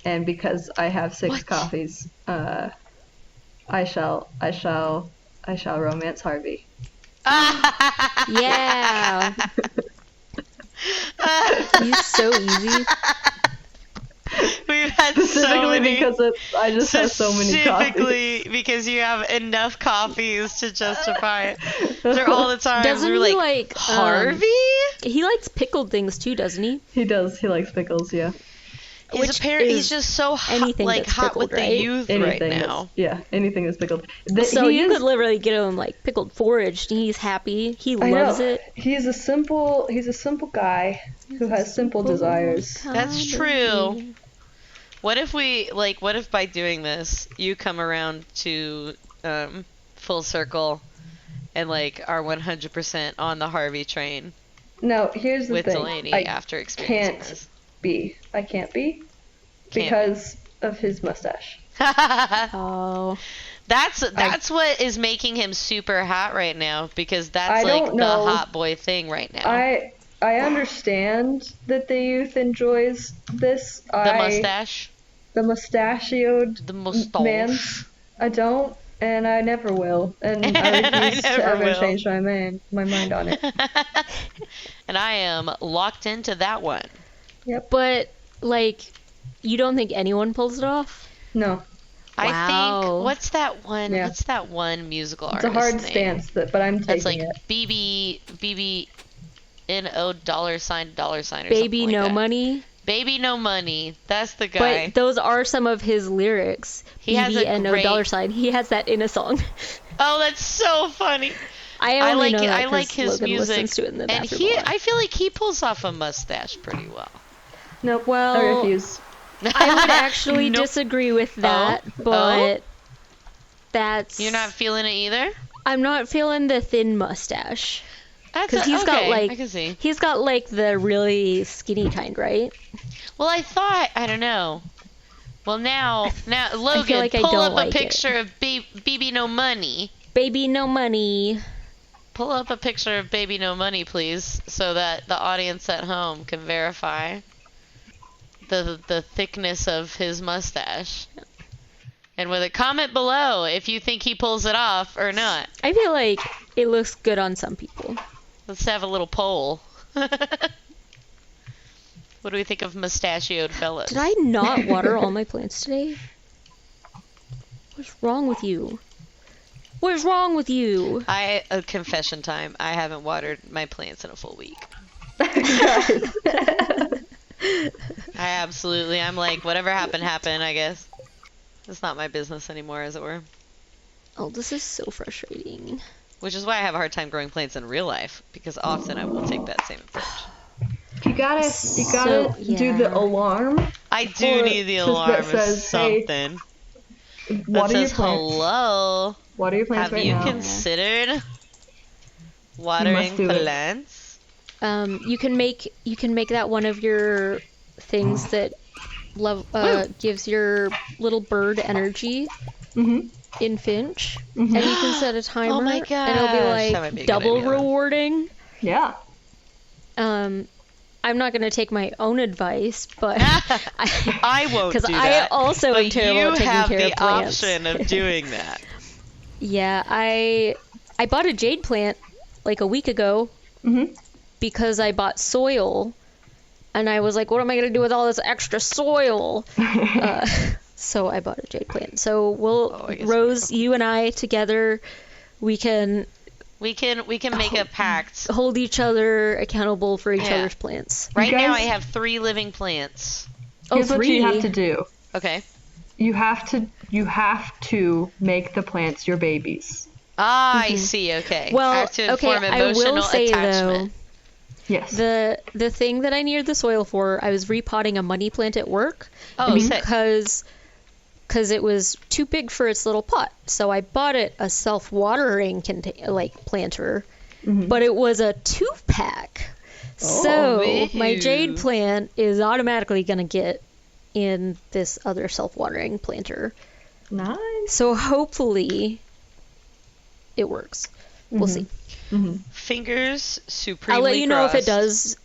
and because I have 6 What? coffees, I shall romance Harvey. Yeah. He's so easy. We've had so Specifically many. because I just have so many coffees. Specifically because you have enough coffees to justify it. They're all the time. Doesn't We're he like, like Harvey? He likes pickled things too, doesn't he? He does. He likes pickles. Yeah. Which He's is just so hot, anything like that's hot pickled, with right? the youth right Anything. now. Anything that's pickled. So He you is- could literally get him like pickled forage, and he's happy. He I loves know. it. He's a simple guy who has simple desires. That's true. What if by doing this, you come around to full circle and like are 100% on the Harvey train No, here's the with thing. Delaney I after experiencing can't this? I can't be Can't because of his mustache. Oh. That's what is making him super hot right now, because that's I like don't the know. hot boy thing right now. I understand that the youth enjoys this. The mustache. The mustachioed The mustache. man. I don't, and I never will, and I refuse to never ever will. change my mind on it. And I am locked into that one. But like, you don't think anyone pulls it off? No, I Wow. think what's that one? Yeah. What's that one musical it's a artist hard name? stance, but I'm taking That's like it. BB NO $sign or Baby something like No that. Money. Baby No Money. That's the guy. But those are some of his lyrics. He has a BB and no great- $sign. He has that in a song. Oh, that's so funny. I only know that I like 'cause his Logan music, listens to it in the and bathroom a lot. I feel like he pulls off a mustache pretty well. Nope. Well, I refuse. I would actually Nope. disagree with that, but that's... You're not feeling it either? I'm not feeling the thin mustache. That's Because he's got, okay, like... I can see. He's got, like, the really skinny kind, right? Well, I don't know. Well, now, Logan, like I pull don't up like a it. picture of Baby No Money. Baby no money. Pull up a picture of Baby No Money, please, so that the audience at home can verify the thickness of his mustache. And with a comment below if you think he pulls it off or not. I feel like it looks good on some people. Let's have a little poll. What do we think of mustachioed fellas? Did I not water all my plants today? What's wrong with you? What is wrong with you? Confession time. I haven't watered my plants in a full week. I'm like, whatever happened, I guess. It's not my business anymore, as it were. Oh, this is so frustrating. Which is why I have a hard time growing plants in real life, because often I will take that same approach. You gotta do the alarm. I do need the alarm or something. Water your says, plants. hello. Water your plants Have right you now. considered watering do it. plants? You can make that one of your things that gives your little bird energy in Finch, and you can set a timer, Oh my and it'll gosh, that might be be a like good double idea. rewarding. Yeah. I'm not gonna take my own advice, but I won't do because that. I also am But terrible you at taking have care the of plants. option of doing that. Yeah, I bought a jade plant like a week ago because I bought soil, and I was like, what am I gonna do with all this extra soil? So I bought a jade plant. So Rose, you and I together, we can We can make a pact. hold each other accountable for each Yeah. other's plants. Right now I guys- have 3 living plants. Here's what you have three. to do. Okay. You have to make the plants your babies. Ah, I see. Okay. Well, I have to okay, inform I emotional will say attachment. Yes. The thing that I needed the soil for, I was repotting a money plant at work Oh, sick. because it was too big for its little pot. So I bought it a self-watering planter, but it was a 2-pack. So my Ooh. jade plant is automatically going to get in this other self-watering planter. Nice. So hopefully it works. We'll see. Fingers supremely I'll let you know if it crossed. does,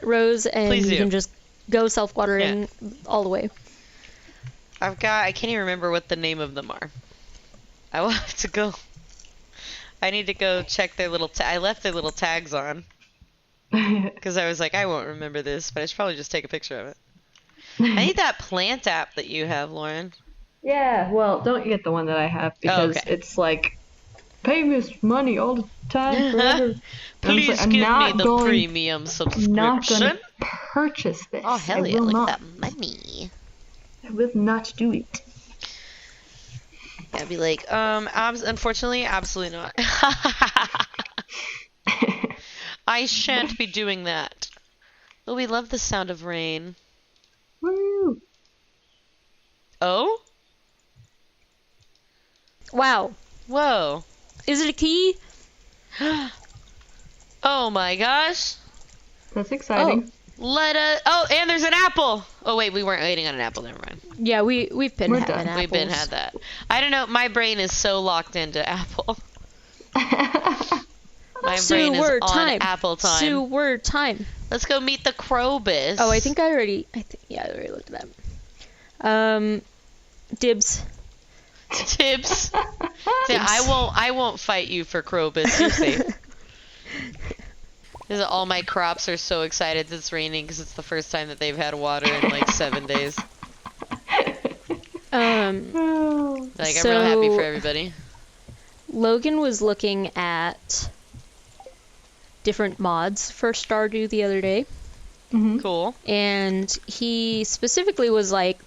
Rose, and Please you do. can just go self-watering all the way. I can't even remember what the name of them are. I will have to go. I need to go check their little. I left their little tags on because I was like, I won't remember this, but I should probably just take a picture of it. I need that plant app that you have, Lauren. Yeah, well, don't get the one that I have because okay. it's like, pay me this money all the time forever. And I was Please like, I'm give me not the going- premium subscription. Not going to purchase this. Oh hell I yeah! will Look not. at that money. I will not do it. I'd be like, unfortunately, absolutely not. I shan't be doing that. Oh, we love the sound of rain. Woo! Oh? Wow. Whoa. Is it a key? Oh my gosh. That's exciting. Oh, and there's an apple. Oh wait, we weren't waiting on an apple. Never mind. Yeah, we've been We're having done. apples. We've been had that. I don't know. My brain is so locked into apple. My brain is Sue-word on time. apple time. Sue-word time. Let's go meet the Crobus. Oh, I already looked at that. Dibs. Tips. Yeah, I won't fight you for Crobus. You're safe. Because all my crops are so excited that it's raining because it's the first time that they've had water in like 7 days. Like, I'm real happy for everybody. Logan was looking at different mods for Stardew the other day, Cool. and he specifically was like,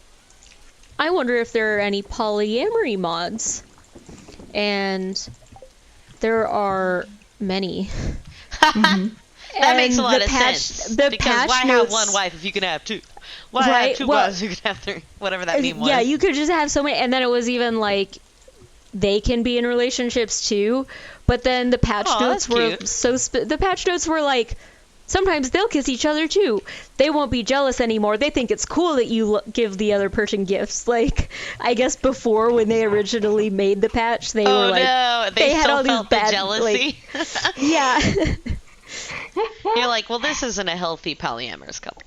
I wonder if there are any polyamory mods. And there are many. That makes a And lot the of patch- sense. the Because patch why have notes- one wife if you can have two? Why Right, have two well- wives if you can have three? Whatever that meme was. Yeah, you could just have so many, and then it was even like they can be in relationships too. But then the patch Aw, notes that's were cute. the patch notes were like sometimes they'll kiss each other too. They won't be jealous anymore. They think it's cool that you give the other person gifts. Like I guess before when they originally made the patch, they Oh were like no, they had still all these felt the bad, jealousy. yeah. You're like, well, this isn't a healthy polyamorous couple.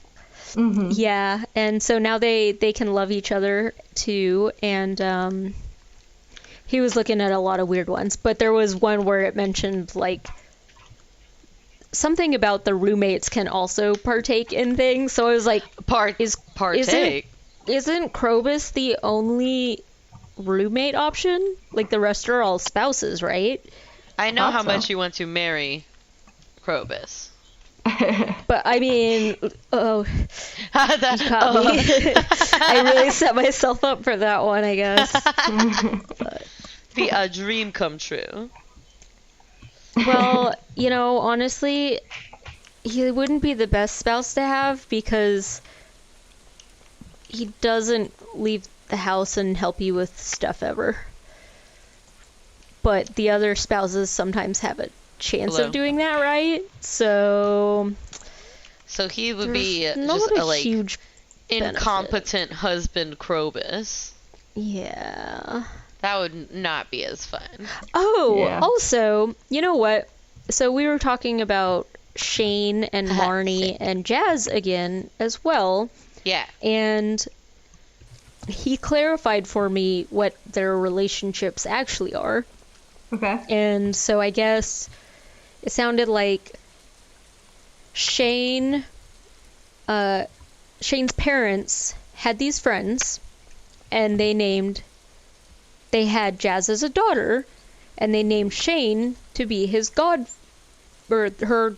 Yeah, and so now they can love each other too, and he was looking at a lot of weird ones, but there was one where it mentioned like something about the roommates can also partake in things. So I was like, Partake. isn't Krobus the only roommate option? Like the rest are all spouses, right? I know Thought how so. much you want to marry Krobus. But I mean, oh, That- you caught me. I really set myself up for that one, I guess. Be a dream come true. Well, you know, honestly, he wouldn't be the best spouse to have because he doesn't leave the house and help you with stuff ever. But the other spouses sometimes have a chance Hello. of doing that, right? So So he would be there's just not a like huge benefit. incompetent husband Krobus. Yeah. That would not be as fun. Oh, Yeah. also, you know what? So we were talking about Shane and Marnie Shane. and Jazz again as well. Yeah. And he clarified for me what their relationships actually are. Okay. And so I guess it sounded like Shane's parents had these friends, and they had Jazz as a daughter, and they named Shane to be his her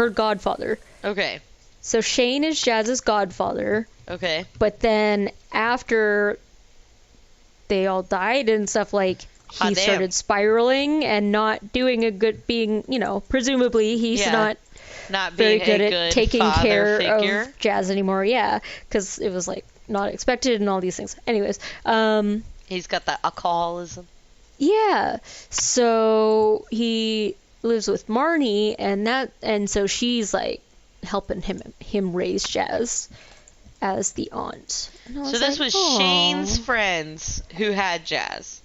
godfather. Okay. So Shane is Jazz's godfather, Okay. but then after they all died and stuff, like, Hot he damn. started spiraling and not doing a good, presumably he's Yeah. not Not very being good a at good taking father care figure. of Jazz anymore. Yeah, because it was like not expected and all these things. Anyways, He's got that alcoholism. yeah. So he lives with Marnie, and so she's like helping him raise Jazz as the aunt. And I So this like, was "Aw." Shane's friends who had Jazz.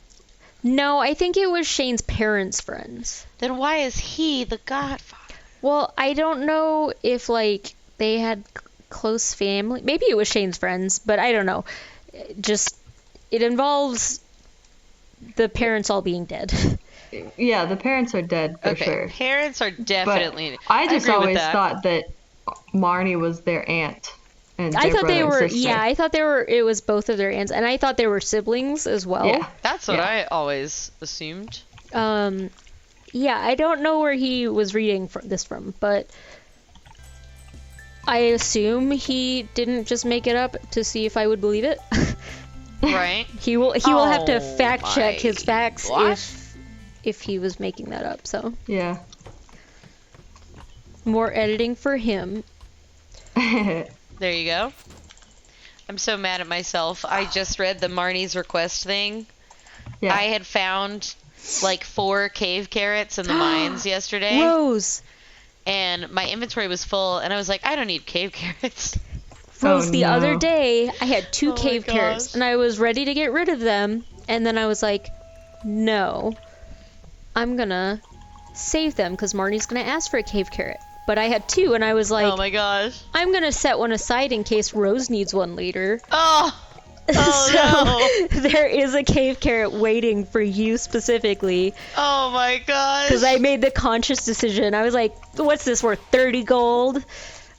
No, I think it was Shane's parents' friends. Then why is he the godfather? Well, I don't know if like they had close family. Maybe it was Shane's friends, but I don't know. It involves the parents all being dead. Yeah, the parents are dead for Okay, sure. parents are But definitely. I just agree with always that. thought that Marnie was their aunt. And I their thought they brother and were. sister. Yeah, I thought it was both of their aunts, and I thought they were siblings as well. Yeah. That's what Yeah. I always assumed. Yeah, I don't know where he was reading this from, but I assume he didn't just make it up to see if I would believe it. Right? He will have to Oh fact check my his facts gosh. if he was making that up. So Yeah. more editing for him. There you go. I'm so mad at myself. I just read the Marnie's request thing. Yeah. I had found like 4 cave carrots in the mines yesterday. Rose, And my inventory was full, and I was like, I don't need cave carrots. Rose. Oh, The no. other day, I had 2 Oh my cave carrots, gosh. and I was ready to get rid of them, and then I was like, no, I'm gonna save them because Marnie's gonna ask for a cave carrot. But I had 2, and I was like, Oh my gosh. I'm gonna set one aside in case Rose needs one later. Oh! Oh so there is a cave carrot waiting for you specifically. Oh my gosh. Because I made the conscious decision. I was like, what's this worth? 30 gold?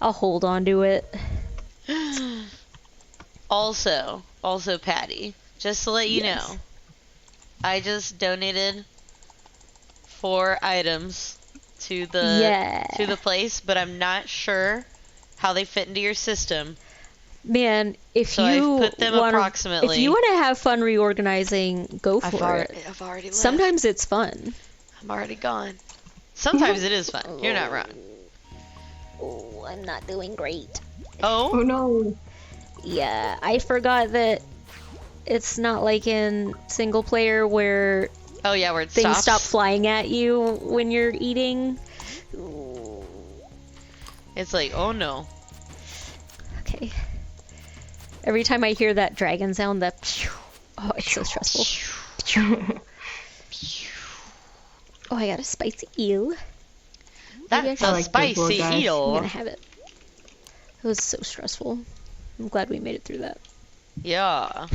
I'll hold on to it. Also, Patty, just to let you Yes. know, I just donated 4 items to the place, but I'm not sure how they fit into your system. Man, if So you I've put them wanna, approximately. if you want to have fun reorganizing, go for it. I've already left. Sometimes it's fun. I'm already gone. Sometimes it is fun. You're not wrong. Oh, I'm not doing great. Oh Oh? no. Yeah, I forgot that it's not like in single player where Oh yeah, where it things stops. stop flying at you when you're eating. It's like, oh no. Okay. Every time I hear that dragon sound, that oh, it's so stressful. Oh, I got a spicy eel. Maybe I That's should- a like those little spicy guys. I'm eel. gonna have it. It was so stressful. I'm glad we made it through that. Yeah.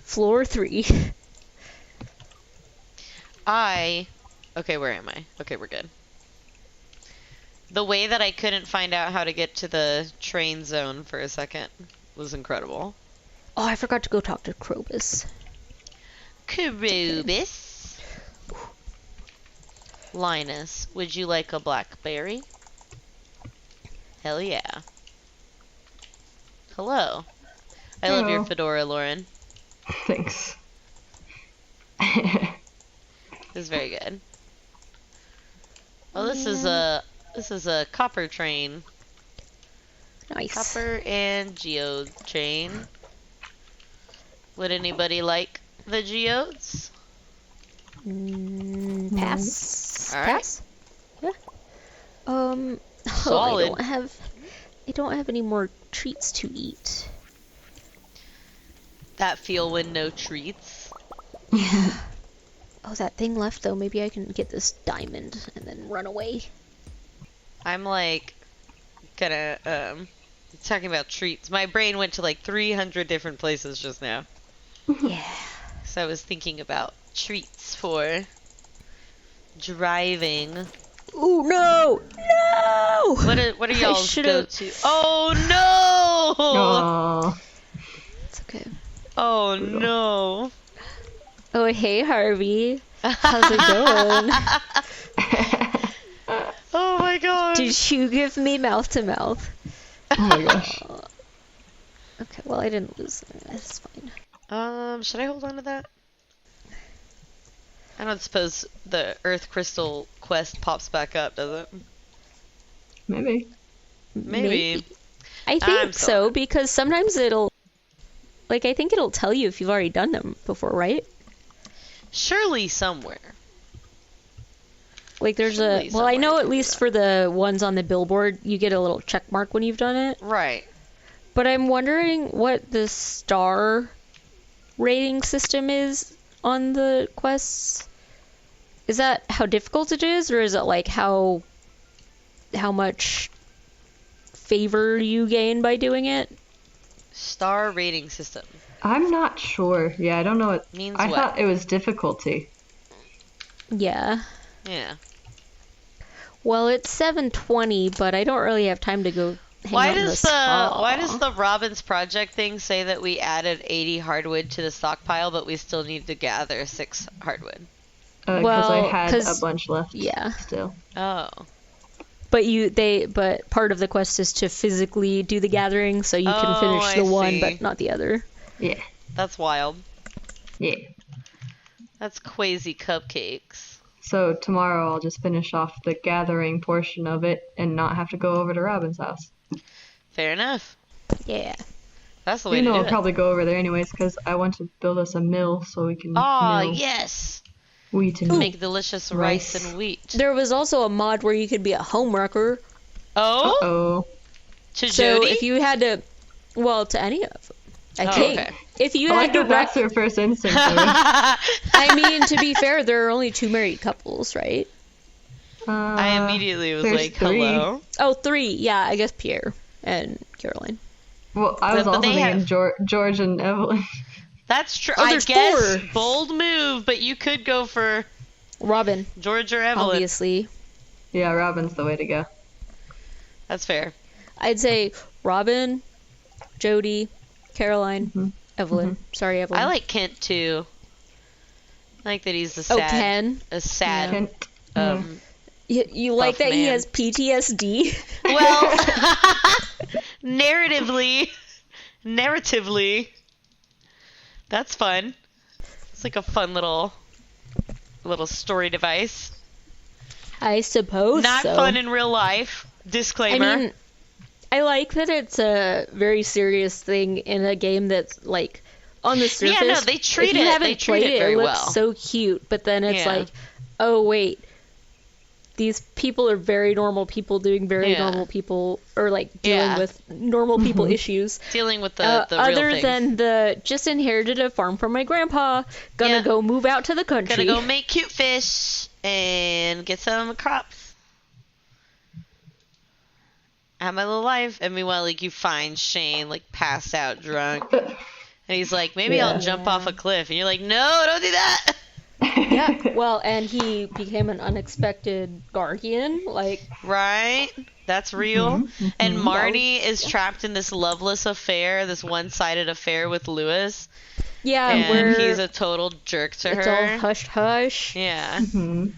Floor 3. Okay, where am I? Okay, we're good. The way that I couldn't find out how to get to the train zone for a second was incredible. Oh, I forgot to go talk to Krobus. Carubus. Linus, would you like a blackberry? Hell yeah. Hello. I love your Hello. fedora, Lauren. Thanks. It was very good. Well, this is a copper train. Nice. Copper and geode train. Would anybody like the geodes? Pass. All right. Pass. Yeah. Oh, Solid. I don't have any more treats to eat. That feel when no treats. Oh, that thing left though. Maybe I can get this diamond and then run away. I'm like gonna talking about treats. My brain went to like 300 different places just now. Yeah. So I was thinking about treats for driving. Oh no! No! What are I y'all's should've- go-to? Oh no! Oh. It's okay. Oh no! Oh hey Harvey, how's it going? Oh my god! Did you give me mouth to mouth? Oh my gosh. Okay, well I didn't lose. That's fine. Should I hold on to that? I don't suppose the Earth Crystal quest pops back up, does it? Maybe. Maybe. I I'm think so sorry. because sometimes I think it'll tell you if you've already done them before, right? Surely somewhere. Like there's Surely well, I somewhere know you at can do least that. for the ones on the billboard, you get a little check mark when you've done it. Right. But I'm wondering what the star rating system is on the quests. Is that how difficult it is, or is it like how much favor you gain by doing it? Star rating system. I'm not sure. Yeah, I don't know what. Means I what? thought it was difficulty. Yeah. Yeah. Well, it's 7:20, but I don't really have time to go hang Why out in does the spa. why does the Robin's Project thing say that we added 80 hardwood to the stockpile, but we still need to gather 6 hardwood? Because Well, I had 'cause- a bunch left. Yeah. Still. Oh. But part of the quest is to physically do the gathering, so you can Oh, finish I the one see. but not the other. Yeah. That's wild. Yeah. That's crazy cupcakes. So tomorrow I'll just finish off the gathering portion of it and not have to go over to Robin's house. Fair enough. Yeah. That's the way Even to though do I'll it. probably go over there anyways because I want to build us a mill so we can Ah, mill yes. wheat and Make delicious rice and wheat. There was also a mod where you could be a homewrecker. Oh? Oh. To So Jody? if you had to, well, to any of them, I Oh, think. okay. If you I had like to that that's wreck, her first instinct. I mean, to be fair, there are only 2 married couples, right? I immediately was there's like, 3. hello. Oh, 3. Yeah, I guess Pierre and Caroline. Well, I was But also they thinking have- George and Evelyn. That's true. Oh, I there's guess 4. bold move, but you could go for Robin, George or Evelyn. obviously. Yeah, Robin's the way to go. That's fair. I'd say Robin, Jody, Caroline, Mhm. Evelyn. Sorry, Evelyn. I like Kent too. I like that he's a Oh, sad, Ken. a sad. Kent. You like Buff that he man. has PTSD? Well, narratively, that's fun. It's like a fun little little story device. I suppose Not so. fun in real life. Disclaimer. I mean, I like that it's a very serious thing in a game that's like on the surface. Yeah, no, they treat if you it. haven't They treat played it very looks well. so cute, but then it's Yeah. like, oh wait, these people are very normal people doing very Yeah. normal people, or like dealing Yeah. with normal people issues. Dealing with the real other things. than the just inherited a farm from my grandpa, gonna Yeah. go move out to the country. Gonna go make cute fish and get some crops. Have my little life. And meanwhile, like, you find Shane, like, passed out drunk. And he's like, maybe I'll jump off a cliff. And you're like, no, don't do that. Yeah, well, and he became an unexpected guardian, like, Right? That's real. And Marnie is trapped in this loveless affair, this one-sided affair with Lewis. yeah, And where he's a total jerk to it's her. all hush-hush. Yeah. And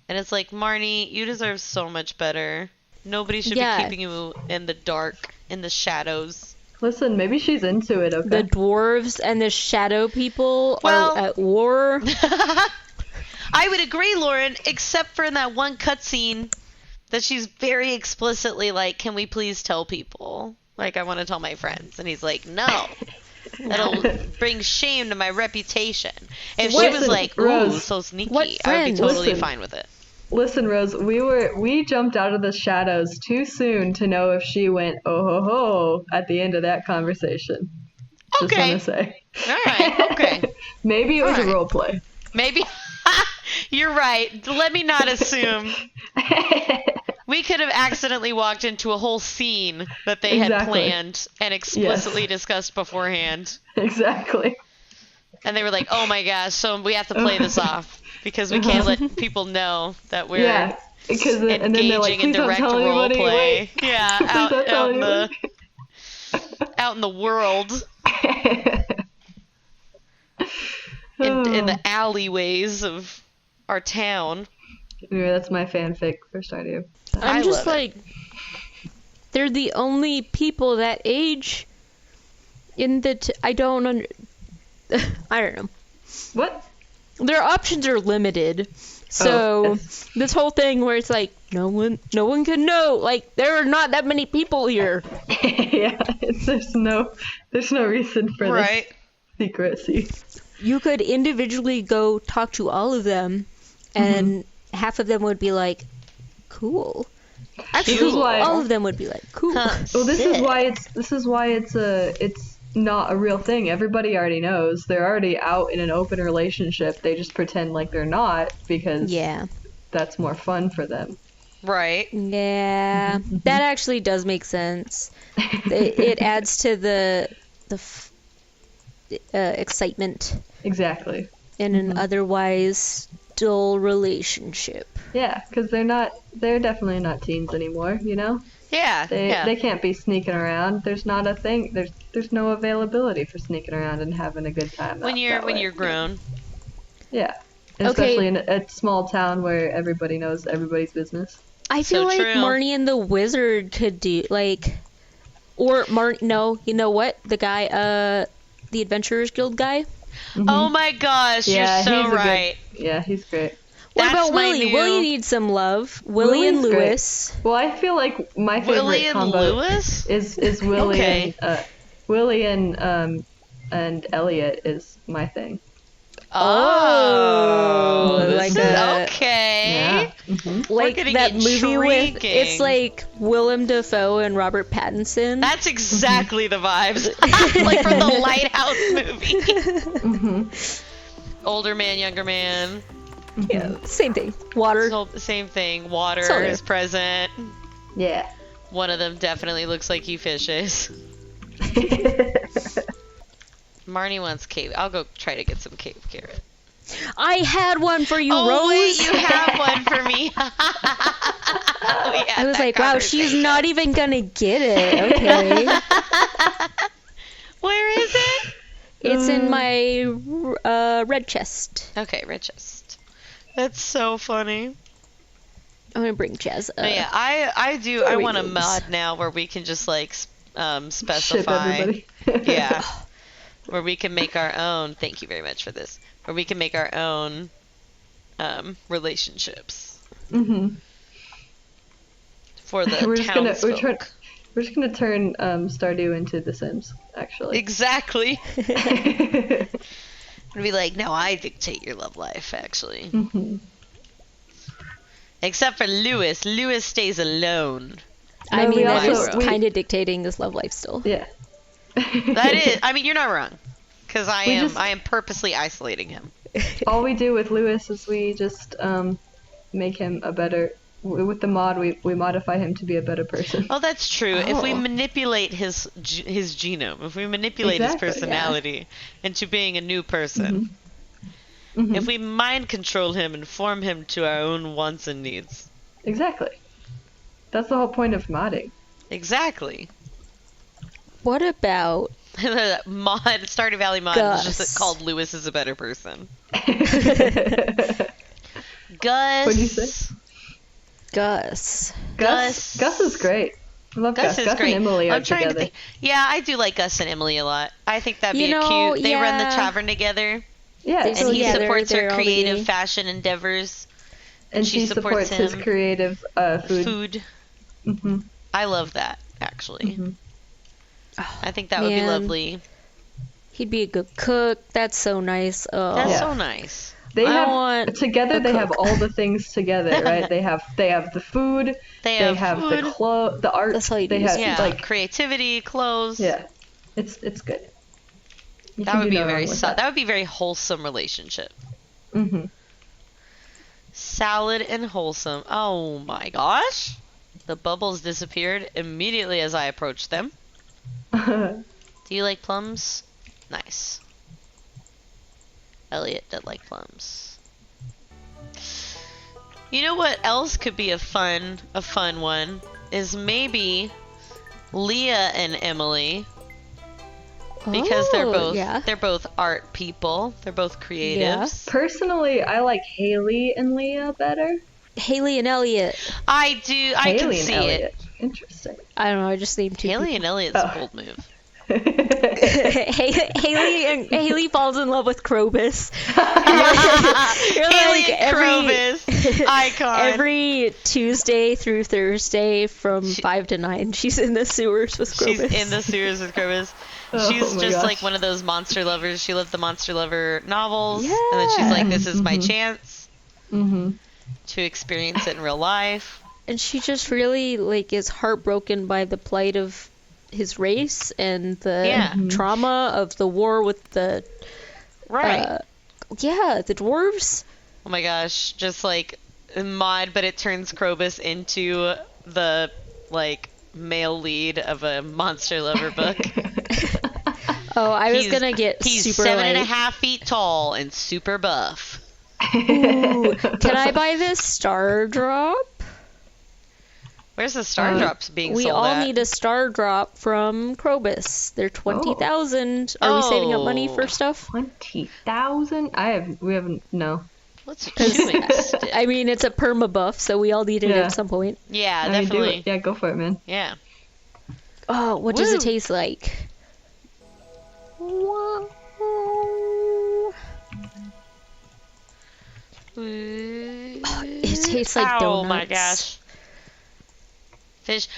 it's like, Marnie, you deserve so much better. Nobody should Yeah. be keeping you in the dark, in the shadows. Listen, maybe she's into it, okay? The dwarves and the shadow people Well- are at war. I would agree, Lauren, except for in that one cutscene that she's very explicitly like, can we please tell people? Like, I want to tell my friends. And he's like, no. That'll bring shame to my reputation. If she was Listen, like, ooh, Rose, so sneaky, what I would be friends? totally Listen. fine with it. Listen, Rose, we jumped out of the shadows too soon to know if she went oh ho ho at the end of that conversation. Just Okay. want to say. All right, okay. Maybe it was All right. a role play. Maybe. You're right. Let me not assume. We could have accidentally walked into a whole scene that they had Exactly. planned and explicitly discussed beforehand. Exactly. And they were like, oh my gosh, so we have to play this off because we can't let people know that we're Yeah. Because and then engaging they're like, in please don't direct tell role anybody. play. Wait. Yeah, Please don't tell out in the world, anybody. in the alleyways of our town. Anyway, that's my fanfic for Stardew. I I'm just love it. like, they're the only people that age in the. I don't I don't know. What? Their options are limited. So Oh, yes. this whole thing where it's like no one can know. Like there are not that many people here. Yeah, there's no reason for Right. this secrecy. You could individually go talk to all of them, and half of them would be like, "Cool." Actually, This is why- all of them would be like, "Cool." Huh. Well, this is why it's not a real thing. Everybody already knows. They're already out in an open relationship. They just pretend like they're not because Yeah. that's more fun for them. Right. Yeah, that actually does make sense. It adds to the excitement Exactly. in an otherwise dull relationship. Yeah, because they're definitely not teens anymore. You know, Yeah. they can't be sneaking around. There's not a thing. There's no availability for sneaking around and having a good time. When you're grown. Yeah. And Okay. especially in a small town where everybody knows everybody's business. I feel So like true. Marnie and the Wizard could do or no, you know what? The guy, the Adventurers Guild guy. Oh my gosh, Yeah, you're so he's a good- right. Yeah, he's great. What That's about my Willie? new- Willie needs some love. Willie and Willie's great. Lewis. Well, I feel like my favorite Willie and combo Lewis? is Willie Okay. and Elliot is my thing. Oh, like this is a- okay. Yeah. Mm-hmm. Like getting that movie with intriguing. it's like Willem Dafoe and Robert Pattinson. That's exactly the vibes. Like from the Lighthouse movie. Mm-hmm. Older man, younger man. yeah, same thing. Water. Same thing. Water It's all there. is present. Yeah. One of them definitely looks like he fishes. Marnie wants cave. I'll go try to get some cave carrot. I had one for you, Oh Rose. wait, you have one for me. I was like, wow, she's not even gonna get it. Okay. Where is it? It's in my red chest. Okay, red chest. That's so funny. I'm gonna bring Jazz. No, yeah, I do. I Furry want a games. mod now where we can just like Ship specify. everybody. Yeah. Where we can make our own. Thank you very much for this. Where we can make our own relationships Mm-hmm. for the We're just gonna townsfolk. we're just gonna turn Stardew into The Sims, actually. Exactly. And be like, no, I dictate your love life, actually. Mm-hmm. Except for Lewis. Lewis stays alone. I No, mean, we that is also- we- kind of dictating his love life still. Yeah. That is, I mean, you're not wrong. Because I just- am purposely isolating him. All we do with Lewis is we just make him a better. With the mod, we modify him to be a better person. Oh, that's true. If we Oh. manipulate his genome, if we manipulate his Exactly, yeah. personality into being a new person, Mhm. if we mind control him and form him to our own wants and needs. Exactly. That's the whole point of modding. Exactly. What about Mod, Stardew Valley mod is just Gus. called Lewis is a better person. Gus Gus. What'd you say? Gus. Gus is great. I love Gus. Gus is Gus great. and Emily are I'm trying together. to think. Yeah, I do like Gus and Emily a lot. I think that'd be You know, cute. They run the yeah. tavern together, Yeah, They and So, he yeah, they're- supports they're her all creative beginning. fashion endeavors. and she she supports supports his him. creative food. Food. Hmm. I love that, actually. Mhm. Oh, I think that would be man. lovely. He'd be a good cook. That's so nice. Oh. That's Yeah. so nice. They I have want together. a They have cook. all the things together, right? They have the food. They They have, have food. the art. That's how you they do have it. Yeah, like creativity, clothes. yeah, it's good. You That can would do be no a very wrong with that would be a very wholesome relationship. Mm-hmm. Salad and wholesome. Oh my gosh. The bubbles disappeared immediately as I approached them. Do you like plums? Nice. Elliot did like plums. You know what else could be a fun one? Is maybe Leah and Emily. Because Oh, yeah. they're both art people. They're both creatives. Personally, I like Haley and Leah better. Haley and Elliot. I can Haley see and it. Elliot. Interesting. I don't know. I just named two. Haley and Elliot's Oh. a bold move. Haley falls in love with Krobus. You're Haley like and Krobus, icon. Every Tuesday through Thursday from 5 to 9, she's in the sewers with Krobus. She's in the sewers with Krobus. Oh She's my just gosh. like one of those monster lovers. She loved the monster lover novels. Yeah. And then she's like, this is my Mhm. chance Mm-hmm. to experience it in real life. And she just really like is heartbroken by the plight of his race and the Yeah. trauma of the war with the Right. the dwarves. Oh my gosh. Just like mod, but it turns Krobus into the like male lead of a monster lover book. Oh, I was He's- gonna get He's super 7.5 feet tall and super buff. Ooh, can I buy this star drop? Where's the star drops being We sold all at? need a star drop from Krobus. They're 20,000. Are we saving up money for Oh. stuff? 20,000? We haven't. No. What's a chewing stick? I mean, it's a perma buff, so we all need it Yeah. at some point. Yeah, I mean, do definitely. it. Yeah, go for it, man. Yeah. Oh, what does Woo. it taste like? It tastes like Oh my donuts. gosh. Fish.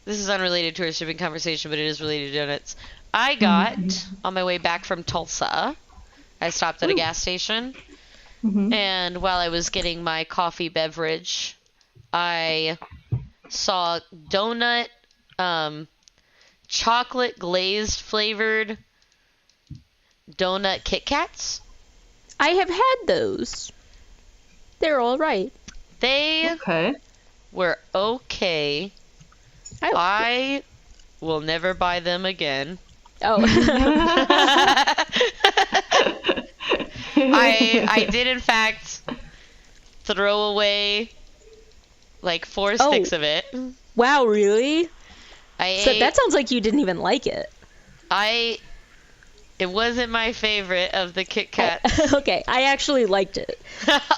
This is unrelated to our shipping conversation, but it is related to donuts. I got, on my way back from Tulsa, I stopped at a gas station, Mm-hmm. and while I was getting my coffee beverage, I saw donut, chocolate glazed flavored donut Kit Kats. I have had those. They're all right. They Okay. were okay. I will never buy them again. Oh. I did in fact throw away like 4 Oh. sticks of it. Wow, really? I So ate, that sounds like you didn't even like it. it wasn't my favorite of the Kit Kats. Okay, I actually liked it.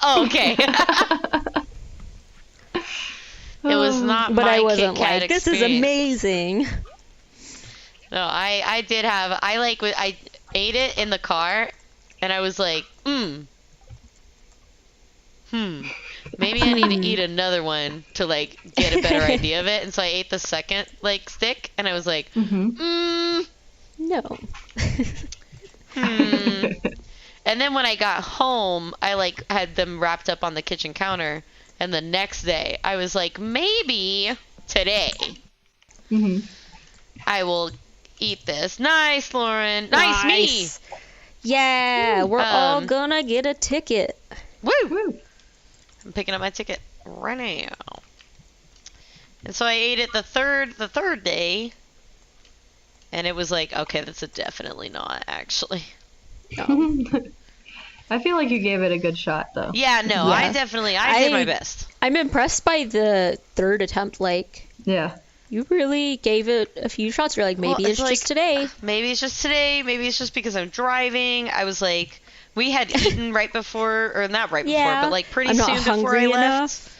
Oh, okay. It was not But my I wasn't Kit Kat like, this is experience. amazing. No, I did have, I ate it in the car, and I was like, maybe I need to eat another one to like get a better idea of it. And so I ate the second like stick, and I was like, No. And then when I got home, I like had them wrapped up on the kitchen counter, and the next day I was like, maybe today I will eat this. Nice, Lauren. Nice me. Yeah, we're all gonna get a ticket. Woo! I'm picking up my ticket right now. And so I ate it the third day, and it was like, okay, that's a definitely not, actually. No. I feel like you gave it a good shot, though. Yeah, no, I did my best. I'm impressed by the third attempt. Like, Yeah. you really gave it a few shots. You're like, maybe Well, it's like, just today. Maybe it's just today. Maybe it's just because I'm driving. I was like, we had eaten right before, or not right before, but like pretty I'm not soon before I hungry left. enough.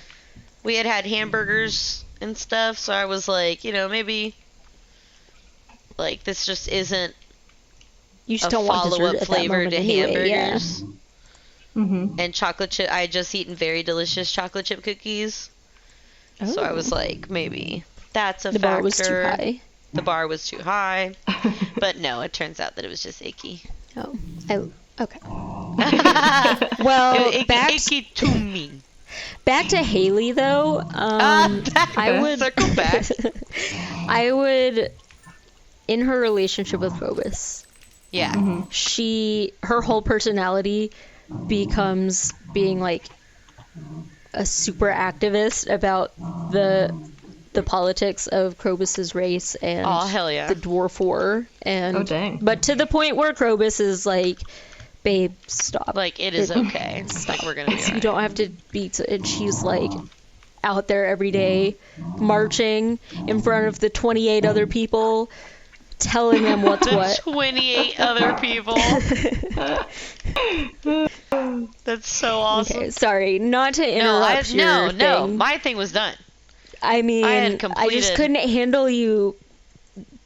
We had hamburgers and stuff, so I was like, maybe like this just isn't You just a don't want follow-up dessert at that flavor moment to anyway, hamburgers. Mm-hmm. And chocolate chip. I had just eaten very delicious chocolate chip cookies, so I was like, maybe that's a The factor. bar was too high. The bar was too high, but no, it turns out that it was just icky. Oh, okay. Well, Icky to me. back to Haley though. I would circle back. I would, in her relationship with Phobos, Yeah. her whole personality becomes being like a super activist about the politics of Krobus's race and Oh, hell yeah. the Dwarf War, and Oh, dang. but to the point where Krobus is like, babe, stop. Like, it is okay. Like, we're gonna be You alright. don't have to be. And she's like out there every day, marching in front of the 28 other people, telling them what's The what. 28 other people. That's so awesome. Okay, sorry, not to interrupt your thing. No, my thing was done. I mean, I had I just completed- couldn't handle you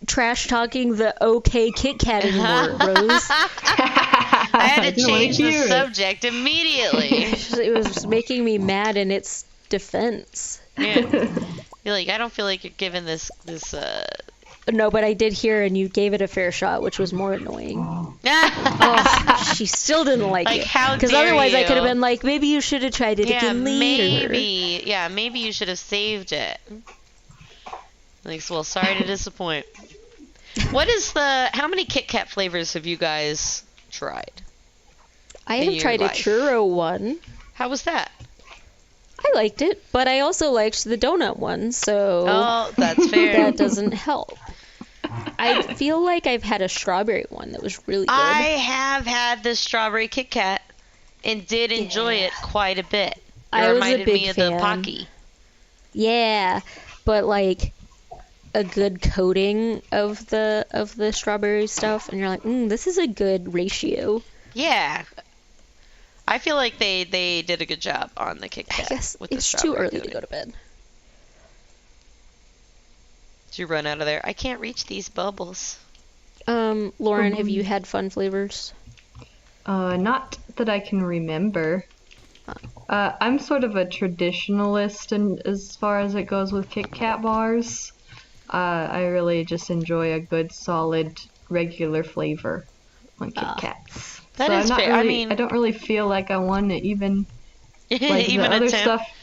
trash talking the OK Kit Kat anymore, Rose. I had to didn't wanna change the hear it. subject immediately. It was making me mad in its defense. Yeah. You're like, I don't feel like you're giving this No, but I did hear, and you gave it a fair shot, which was more annoying. Oh, She still didn't like Like, it. how Because dare otherwise I you. could have been like, maybe you should have tried it yeah, again later. maybe you should have saved it. Like, well, sorry to disappoint. How many Kit Kat flavors have you guys tried? I in have your tried life? a churro one. How was that? I liked it, but I also liked the donut one, so Oh, that's fair. that doesn't help. I feel like I've had a strawberry one that was really good. I have had the strawberry Kit Kat and did enjoy it quite a bit. It I was a reminded big me of the fan. Pocky. Yeah, but like a good coating of the strawberry stuff, and you're like, this is a good ratio. Yeah. I feel like they did a good job on the Kit I Kat guess with the it's too strawberry early to coating. go to bed. Did you run out of there? I can't reach these bubbles. Lauren, have you had fun flavors? Not that I can remember. I'm sort of a traditionalist as far as it goes with Kit Kat bars. I really just enjoy a good, solid, regular flavor on Kit Kats. That so is I'm not fair. I really, mean- I don't really feel like I want to even like Even the other attempt. stuff.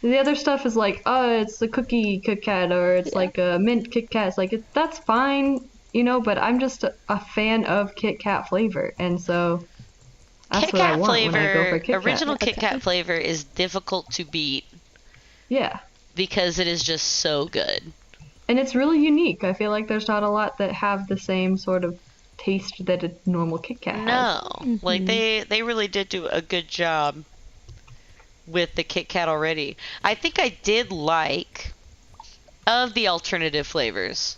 The other stuff is like, oh, it's a cookie Kit Kat or it's like a mint Kit Kat. It's like that's fine, but I'm just a fan of Kit Kat flavor, and so that's Kit what I Kat want when I go flavor, for Kit Kat. original Kit Kat flavor is difficult to beat Yeah. because it is just so good. And it's really unique. I feel like there's not a lot that have the same sort of taste that a normal Kit Kat has. No, like they really did do a good job with the Kit Kat already. I think I did like of the alternative flavors.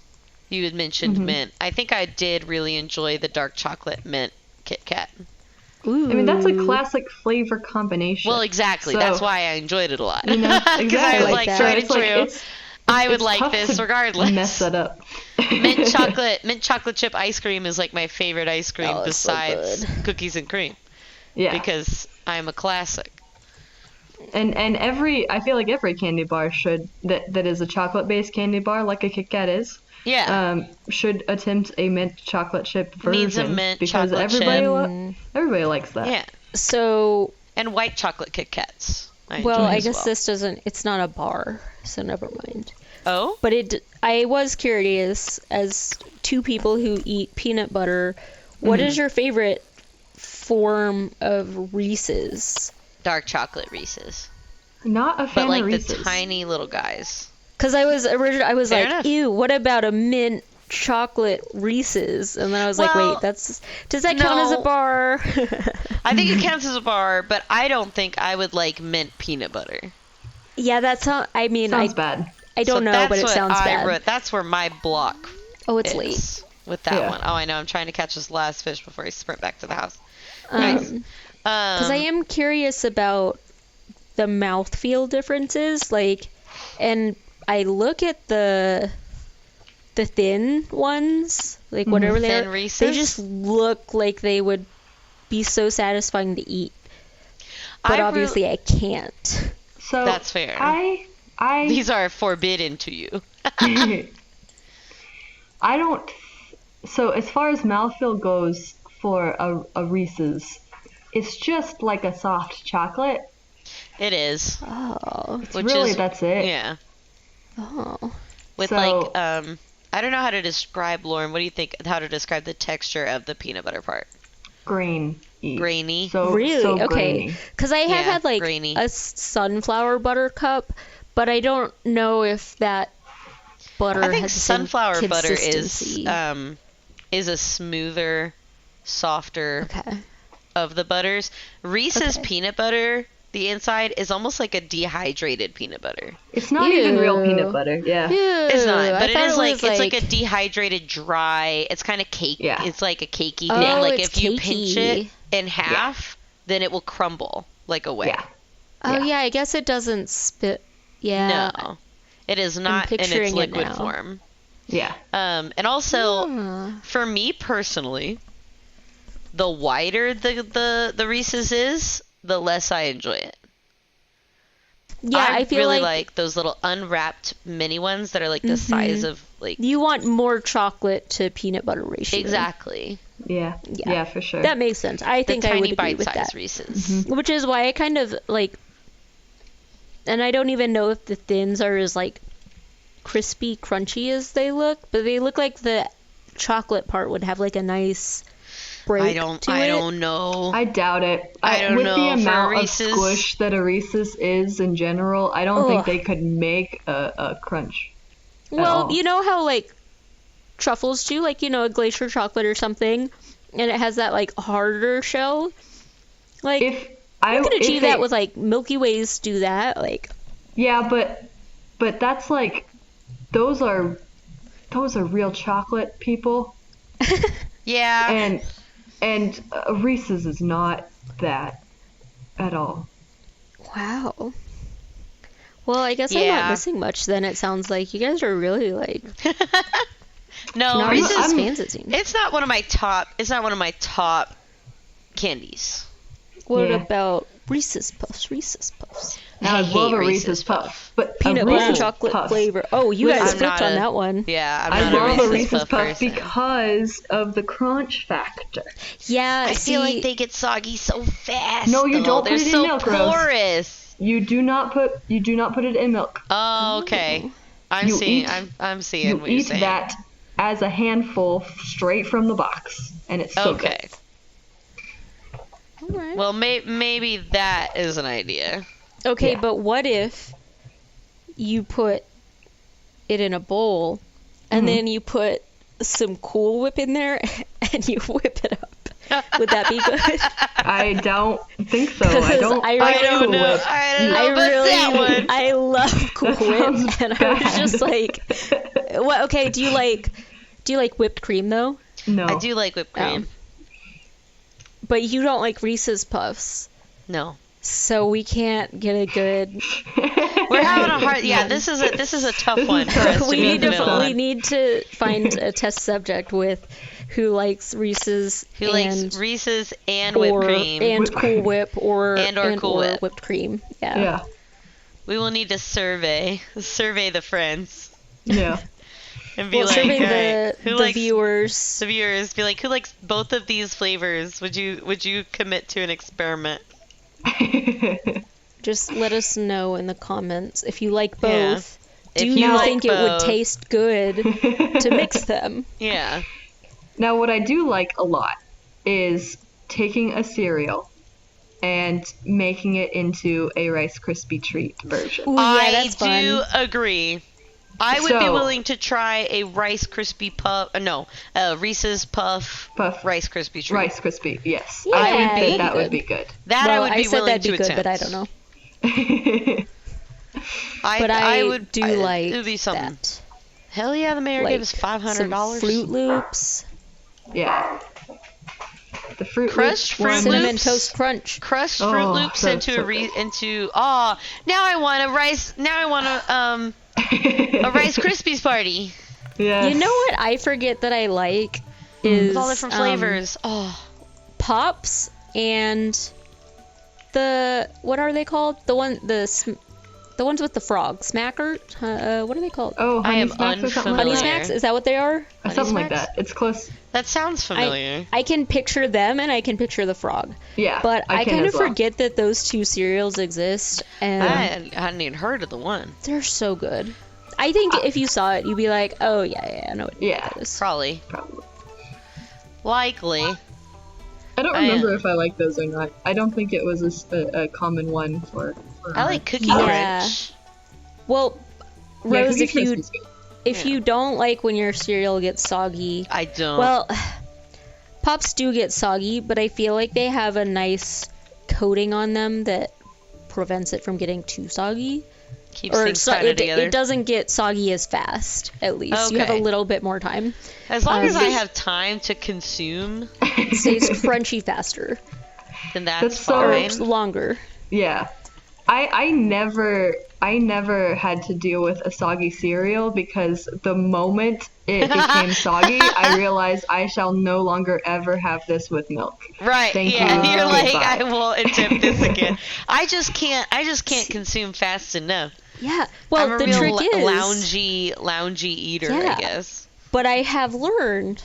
You had mentioned mint. I think I did really enjoy the dark chocolate mint Kit Kat. Ooh. I mean, that's a classic flavor combination. Well, exactly. So, That's why I enjoyed it a lot. You know, Because I exactly. was like like, that. tried it's and like, true. it's I would it's like tough this to regardless. mess it up. mint chocolate chip ice cream is like my favorite ice cream Oh, it's so besides good. cookies and cream Yeah. because I'm a classic. And I feel like every candy bar should that is a chocolate based candy bar like a Kit Kat is. Yeah. Should attempt a mint chocolate chip version Needs a mint because chocolate everybody likes that. Yeah. So, And white chocolate Kit Kats. I guess this doesn't. It's not a bar, so never mind. Oh. But I was curious, as two people who eat peanut butter, what is your favorite form of Reese's? Dark chocolate Reese's. Not a fan But like of Reese's. the tiny little guys. Because I was Fair like, enough. ew, what about a mint chocolate Reese's? And then I was like, Well, wait, does that count as a no. bar? I think it counts as a bar, but I don't think I would like mint peanut butter. Yeah, that's how. I mean, Sounds bad. I don't know, that's but it what sounds I bad. That's where my block Oh, it's is late. with that Yeah. one. Oh, I know. I'm trying to catch this last fish before I sprint back to the house. Because Nice. I am curious about the mouthfeel differences, and I look at the thin ones, like whatever they Thin are. Reese's? They just look like they would be so satisfying to eat, but obviously I can't. So That's fair. I These are forbidden to you. I don't. So as far as mouthfeel goes for a Reese's, it's just like a soft chocolate. It is. Oh, That's it. Yeah. oh. With So- I don't know how to describe, Lauren. What do you think? How to describe the texture of the peanut butter part? Grainy. Grainy. So Really? so Okay. grainy. Because I have Yeah, had like grainy. a sunflower butter cup, but I don't know if that butter I think has the same sunflower butter consistency. is a smoother, softer Okay. of the butters. Reese's Okay. peanut butter, the inside is almost like a dehydrated peanut butter. It's not even real Ew. peanut butter. Yeah. It's not, but I it thought is like was it's like a dehydrated dry. It's kind of cake. Yeah. It's like a cakey Oh, thing. Like it's if you pinch it cakey. in half, then it will crumble like a whey. Yeah. Oh Yeah. yeah, I guess it doesn't spit. Yeah. No, it is not in its picturing it liquid now. form. Yeah. And also, Huh. for me personally, the wider the Reese's is, the less I enjoy it. Yeah, I feel really like those little unwrapped mini ones that are like the size of like you want more chocolate to peanut butter ratio. exactly Yeah. Yeah. Yeah, for sure. That makes sense. I the think I would tiny agree with bite-sized that. Reese's. Which is why I kind of like, and I don't even know if the thins are as like crispy, crunchy as they look, but they look like the chocolate part would have like a nice break I don't to it. know. I doubt it. I don't with know, the for amount of Reese's- squish that a Reese's is in general, I don't think Ugh. they could make a crunch. Well, all. you know how like truffles do, like a glacier chocolate or something, and it has that like harder shell. Like If I you could if achieve they- that with like Milky Ways do that. Like Yeah, but that's like those are real chocolate people, Yeah. and Reese's is not that at all. wow. Well, I guess I'm Yeah. not missing much. Then it sounds like you guys are really like No, not Reese's. as fans it seems. It's not one of my top. It's not one of my top candies. What Yeah. about Reese's Puffs? Reese's Puffs. Now I hate love a Reese's Reese's Puff. Puff, but Peanut a butter Reese's chocolate Puff. flavor. Oh, you guys I'm flipped not on a- that one. Yeah, I'm I not love a Reese's Puff person. because of the crunch factor. Yeah, I feel like they get soggy so fast. No, you though. don't put They're it in so milk, Rose. porous. You do not put it in milk. Oh, okay. I'm You seeing. eat- I'm seeing You what you're eat saying. that as a handful straight from the box, and it's so Okay. good. Alright. Well, maybe that is an idea. Okay, Yeah. but what if you put it in a bowl and then you put some Cool Whip in there and you whip it up? Would that be good? I don't think so. I 'Cause don't. I like don't Cool know. Whip. I don't know I about that one. I love Cool That Whip, sounds and I was bad. just like, what? Okay, do you like whipped cream though? No. I do like whipped cream. But you don't like Reese's Puffs, No, so we can't get a good. we're having a hard. Yeah, this is a tough one for us to we be need in the to middle we on. need to find a test subject with who likes Reese's Who likes Reese's and whipped cream. and Cool Whip or Cool Whip. whipped cream. Yeah. Yeah. We will need to survey the friends. Yeah. And be We'll like, survey alright, who the likes viewers. the viewers? Be like, who likes both of these flavors? Would you commit to an experiment? Just let us know in the comments if you like Yeah. both. If Do you you like think it would both. taste good to mix them? Yeah. Now, what I do like a lot is taking a cereal and making it into a Rice Krispie treat version. Ooh, yeah, that's I do fun. agree. I would be So- willing to try a Rice Krispie Puff. Reese's Puff Rice Krispie treat. Rice Krispie, yes. Yeah, I think that'd be that would good. be good. That Well, I would be I said willing that'd to be good, attempt. but I don't know. But I would do like it would be something. that. Hell yeah, the mayor Like gave us some $500. Fruit Loops, Yeah. The Fruit Crushed Loops Fruit one- Cinnamon Loops. Toast Crunch. Crushed Oh, Fruit Loops so- into so a good. now I want a rice. Now I want a Rice Krispies party Yes. You know what I forget that I like is with all different flavors. Pops and what are they called? The ones with the frog, Smacker. What are they called? Oh, I Honey am Smacks or something unfamiliar. Honey like that? Smacks? Is that what they are? Something like Smacks? that. It's close. That sounds familiar. I can picture them and I can picture the frog, Yeah. but I can kind of as well. forget that those two cereals exist, and I hadn't even heard of the one. they're so good. I think if you saw it, you'd be like, "Oh yeah, I know what Yeah. that is." Probably. Probably. Likely. I don't remember if I like those or not. I don't think it was a common one for I like Cookie Yeah. Crunch. Well, Yeah, Rose, Cookie if you Krispies good. if you don't like when your cereal gets soggy, I don't. well, Pops do get soggy, but I feel like they have a nice coating on them that prevents it from getting too soggy. Keeps Or things kind of together. it doesn't get soggy as fast, at least. You have a Okay. little bit more time. As long as I um, have time to consume, It stays crunchy faster. then that's That's so- Or fine. longer. Yeah. I never had to deal with a soggy cereal because the moment it became soggy, I realized I shall no longer ever have this with milk. Right. Thank yeah. you. You're like, Goodbye. I won't attempt this again. I just can't consume fast enough. Yeah. Well, I'm a the real trick is, loungy eater, I Yeah. guess. but I have learned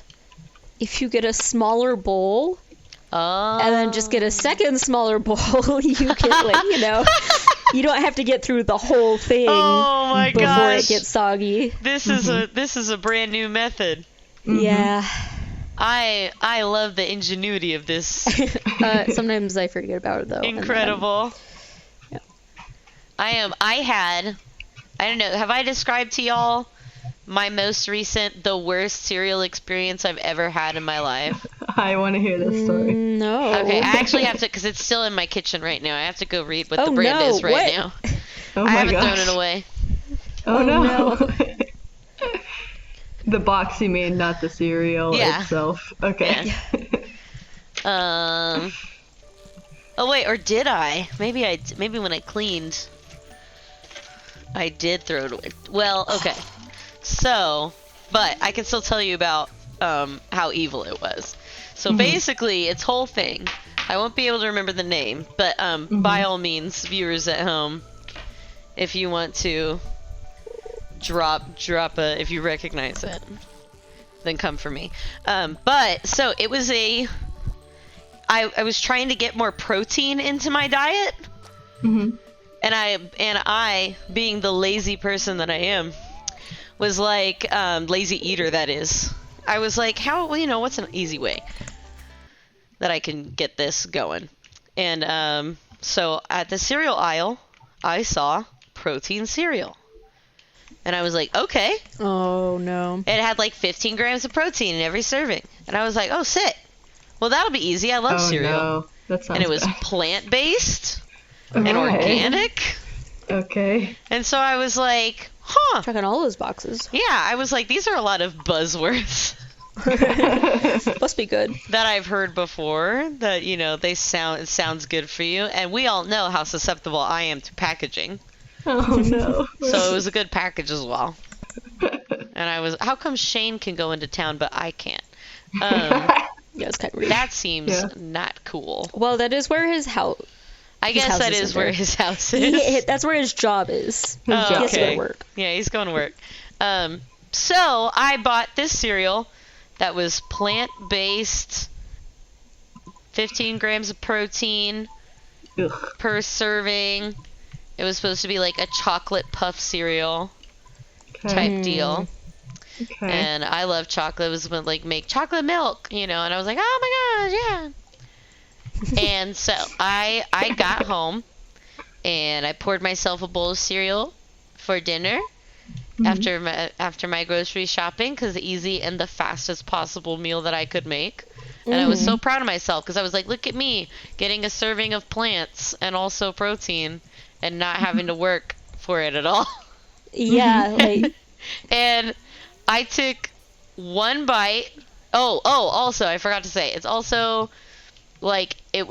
if you get a smaller bowl Oh. and then just get a second smaller bowl, you can, like, you don't have to get through the whole thing Oh my before gosh. it gets soggy. This is a brand new method. Yeah. I love the ingenuity of this. Sometimes I forget about it, though. and then I'm- Incredible. Yeah. I don't know, have I described to y'all my most recent, the worst cereal experience I've ever had in my life? I want to hear this story. No. Okay, I actually have to, because it's still in my kitchen right now. I have to go read what Oh, the brand no, is right what? now. Oh I my haven't gosh. thrown it away. Oh, no. no. The box you mean, not the cereal Yeah. itself. Okay. Oh wait, or did I? Maybe when I cleaned, I did throw it away. Well, okay. So, but I can still tell you about how evil it was. So basically, its whole thing. I won't be able to remember the name, but by all means, viewers at home, if you want to drop if you recognize it, then come for me. But so it was I was trying to get more protein into my diet. Mhm. And I, being the lazy person that I am, was like, lazy eater that is. I was like, what's an easy way that I can get this going? And so at the cereal aisle, I saw protein cereal. And I was like, okay. Oh, no. It had like 15 grams of protein in every serving. And I was like, oh, sick. Well, that'll be easy. I love Oh cereal. no. That sounds And it was bad. plant-based and Okay. organic. Okay. And so I was like, huh. Checking all those boxes. Yeah, I was like, these are a lot of buzzwords Must be good. that I've heard before that, it sounds good for you. And we all know how susceptible I am to packaging. Oh no. So it was a good package as well. And I was, how come Shane can go into town but I can't? Yeah, it's kind of rude. That seems Yeah. not cool. Well, that is where his house. I guess house that isn't is where there. his house is. That's where his job is. His Oh, job. He has to go okay. to work. Yeah, he's going to work. So I bought this cereal that was plant-based, 15 grams of protein Ugh. per serving. It was supposed to be like a chocolate puff cereal Okay. type deal. Okay. And I love chocolate. It was when, like, make chocolate milk, you know, and I was like, oh my gosh, yeah. And so I got home and I poured myself a bowl of cereal for dinner after my grocery shopping, because the easy and the fastest possible meal that I could make. And I was so proud of myself because I was like, look at me getting a serving of plants and also protein and not having to work for it at all. Yeah, like And I took one bite. Also, I forgot to say, it's also like it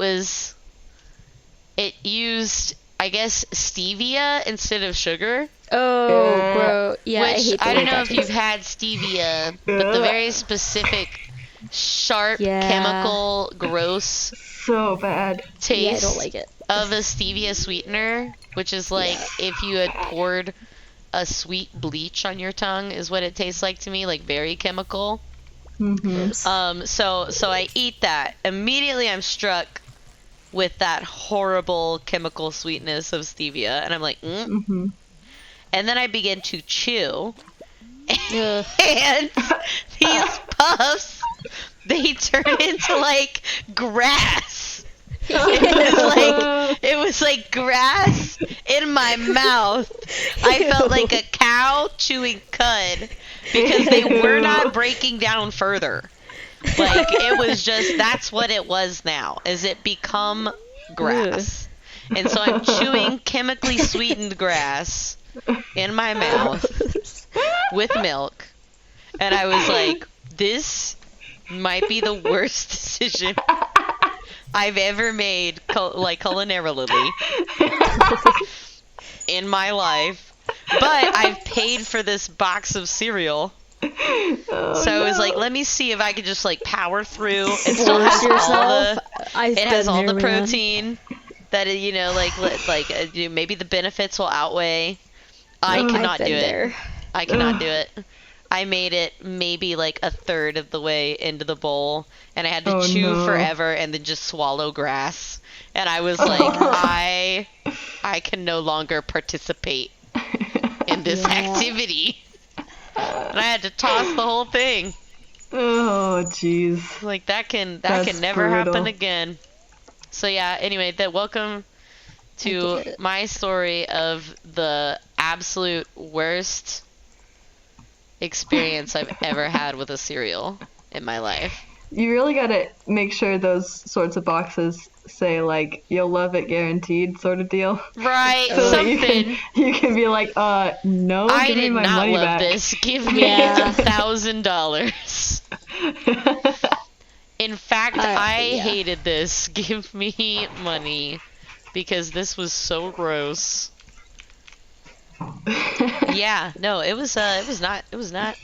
used, I guess, stevia instead of sugar. oh, bro. Yeah, I Which hate the I way don't know that if tastes. you've had stevia, but the very specific, sharp, Yeah. chemical, gross So bad. taste Yeah, I don't like it. of a stevia sweetener, which is like if you had poured a sweet bleach on your tongue, is what it tastes like to me, like very chemical. Mm-hmm. So I eat that. Immediately I'm struck with that horrible chemical sweetness of stevia, and I'm like, Mm-hmm. And then I begin to chew, Ugh. and these puffs, they turn into like grass. It was like grass in my mouth. I felt like a cow chewing cud because they were not breaking down further. Like, it was just, that's what it was now, is it become grass. And so I'm chewing chemically sweetened grass in my mouth with milk. And I was like, this might be the worst decision I've ever made, culinarily in my life. But I've paid for this box of cereal. Oh, So I was like, no. let me see if I could just like power through. It still Force has all yourself. the I've it has been all the there, man. protein that you know, maybe the benefits will outweigh. I I've cannot I've do been it. there. I cannot Ugh. do it. I made it maybe like a third of the way into the bowl, and I had to Oh, chew no. forever and then just swallow grass. And I was like, I can no longer participate in this Yeah. activity. And I had to toss the whole thing. Oh, jeez. Like that can That's never happen brutal. again. So yeah, anyway, welcome to get it. my story of the absolute worst experience I've ever had with a cereal in my life. You really gotta make sure those sorts of boxes say, like, you'll love it guaranteed sort of deal. Right, So that something. you can be like, no, I give me did my not money love back. this. Give me Yeah. $1,000. In fact, I yeah. hated this. Give me money because this was so gross. Yeah, no, it was not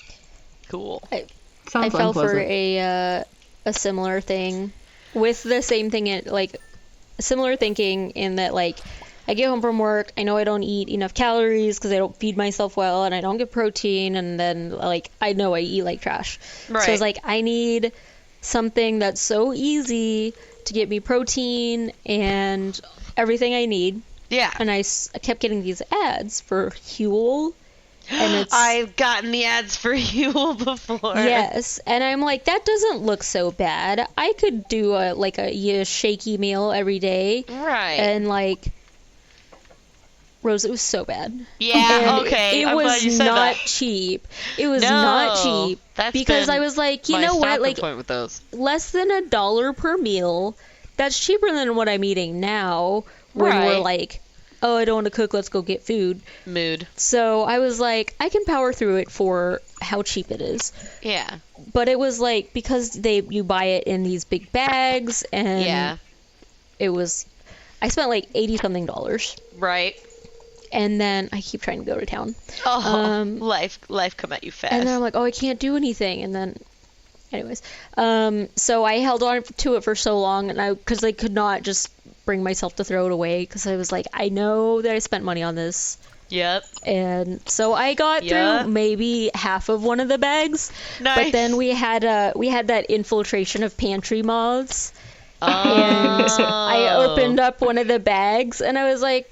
cool. I Sounds fell for unpleasant. a similar thing with the same thing, like similar thinking in that, like, I get home from work, I know I don't eat enough calories because I don't feed myself well, and I don't get protein, and then like I know I eat like trash. So Right. it's like I need something that's so easy to get me protein and everything I need. Yeah. And I kept getting these ads for Huel, and it's I've gotten the ads for Huel before. yes, and I'm like, that doesn't look so bad. I could do a shaky meal every day, Right. and like, Rose, it was so bad. Yeah, And okay. It I'm glad was you said not that. cheap. It was No, not cheap that's because been I was like, you my know what, stopping like point with those. less than $1 per meal. That's cheaper than what I'm eating now. When we're Right. like, oh, I don't want to cook. Let's go get food. Mood. So I was like, I can power through it for how cheap it is. Yeah. But it was like, because you buy it in these big bags, and Yeah. it was, I spent like $80 something, Right. and then I keep trying to go to town, Oh, Um, life come at you fast. and then I'm like, oh, I can't do anything, and then Anyways, so I held on to it for so long, and because I could not just bring myself to throw it away, because I was like, I know that I spent money on this. Yep. And so I got Yep. through maybe half of one of the bags, Nice. but then we had that infiltration of pantry moths, Oh. and I opened up one of the bags, and I was like,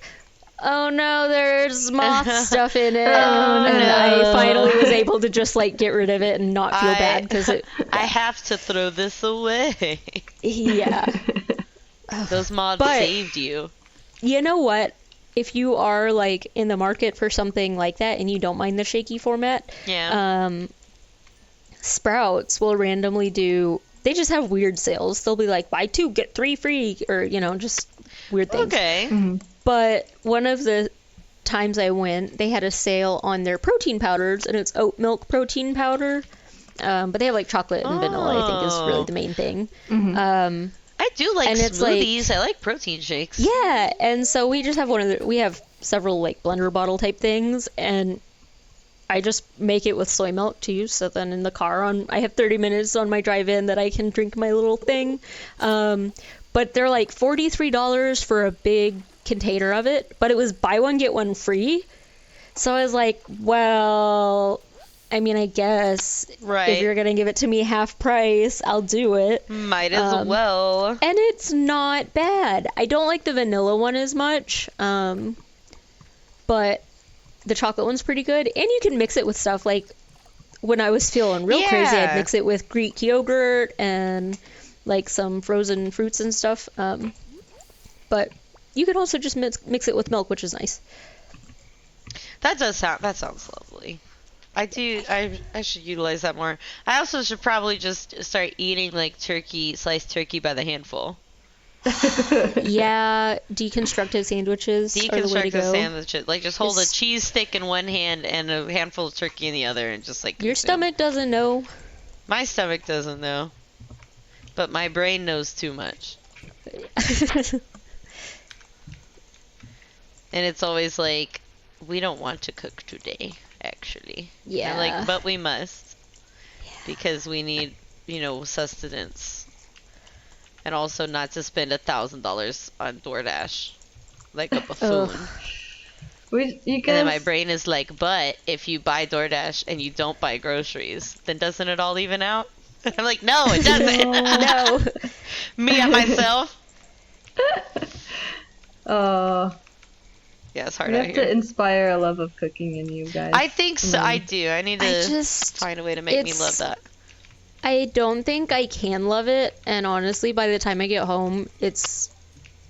oh no, there's moth stuff in it. Oh, And no. I finally was able to just like get rid of it and not feel bad because it. I have to throw this away. Yeah. Those moths But- saved you. You know what? If you are like in the market for something like that and you don't mind the shaky format, Yeah. Sprouts will randomly do. They just have weird sales. They'll be like, buy 2 get 3 free, or just weird things. Okay. Mhm. But one of the times I went, they had a sale on their protein powders, and it's oat milk protein powder. But they have like chocolate and vanilla, I think, is really the main thing. Mhm. I do like And it's like- smoothies. I like protein shakes. Yeah, and so we just have we have several like blender bottle type things, and I just make it with soy milk too. So then in the car I have 30 minutes on my drive in that I can drink my little thing. But they're like $43 for a big container of it, but it was buy one get one free. So I was like, well, I mean, I guess Right. if you're gonna give it to me half price, I'll do it. Might as well. And it's not bad. I don't like the vanilla one as much, but the chocolate one's pretty good. And you can mix it with stuff. Like, when I was feeling real crazy, I'd Yeah. mix it with Greek yogurt and, like, some frozen fruits and stuff. But you can also just mix it with milk, which is nice. That sounds lovely. I should utilize that more. I also should probably just start eating like sliced turkey by the handful. Yeah, deconstructed sandwiches are the way to Deconstruct the go. sandwiches. Like just hold a It's- cheese stick in one hand and a handful of turkey in the other and just like Your consume. stomach doesn't know. My stomach doesn't know. But my brain knows too much. And it's always like, we don't want to cook today, actually. Yeah. And like, but we must. Because we need, sustenance. And also not to spend $1,000 on DoorDash. Like a buffoon. Ugh. You And then my guys, brain is like, but if you buy DoorDash and you don't buy groceries, then doesn't it all even out? I'm like, no, it doesn't. No. Me and myself. Yeah, it's hard we out have here. to inspire a love of cooking in you guys. I think so. I do. I need to just find a way to make me love it's- that. I don't think I can love it, and honestly, by the time I get home, it's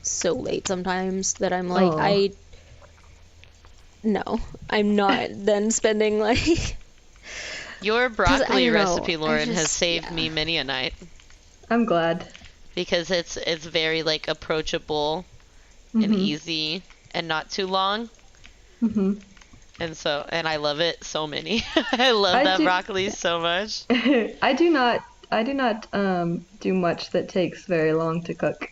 so late sometimes that I'm like, Aw. no, I'm not then spending like, Your I broccoli don't know, recipe, I Lauren, has just- saved yeah. me many a night I'm glad. because it's very like approachable and Mhm. easy and not too long. Mhm. And I love it so many. I love I that do- broccoli so much. I do not do much that takes very long to cook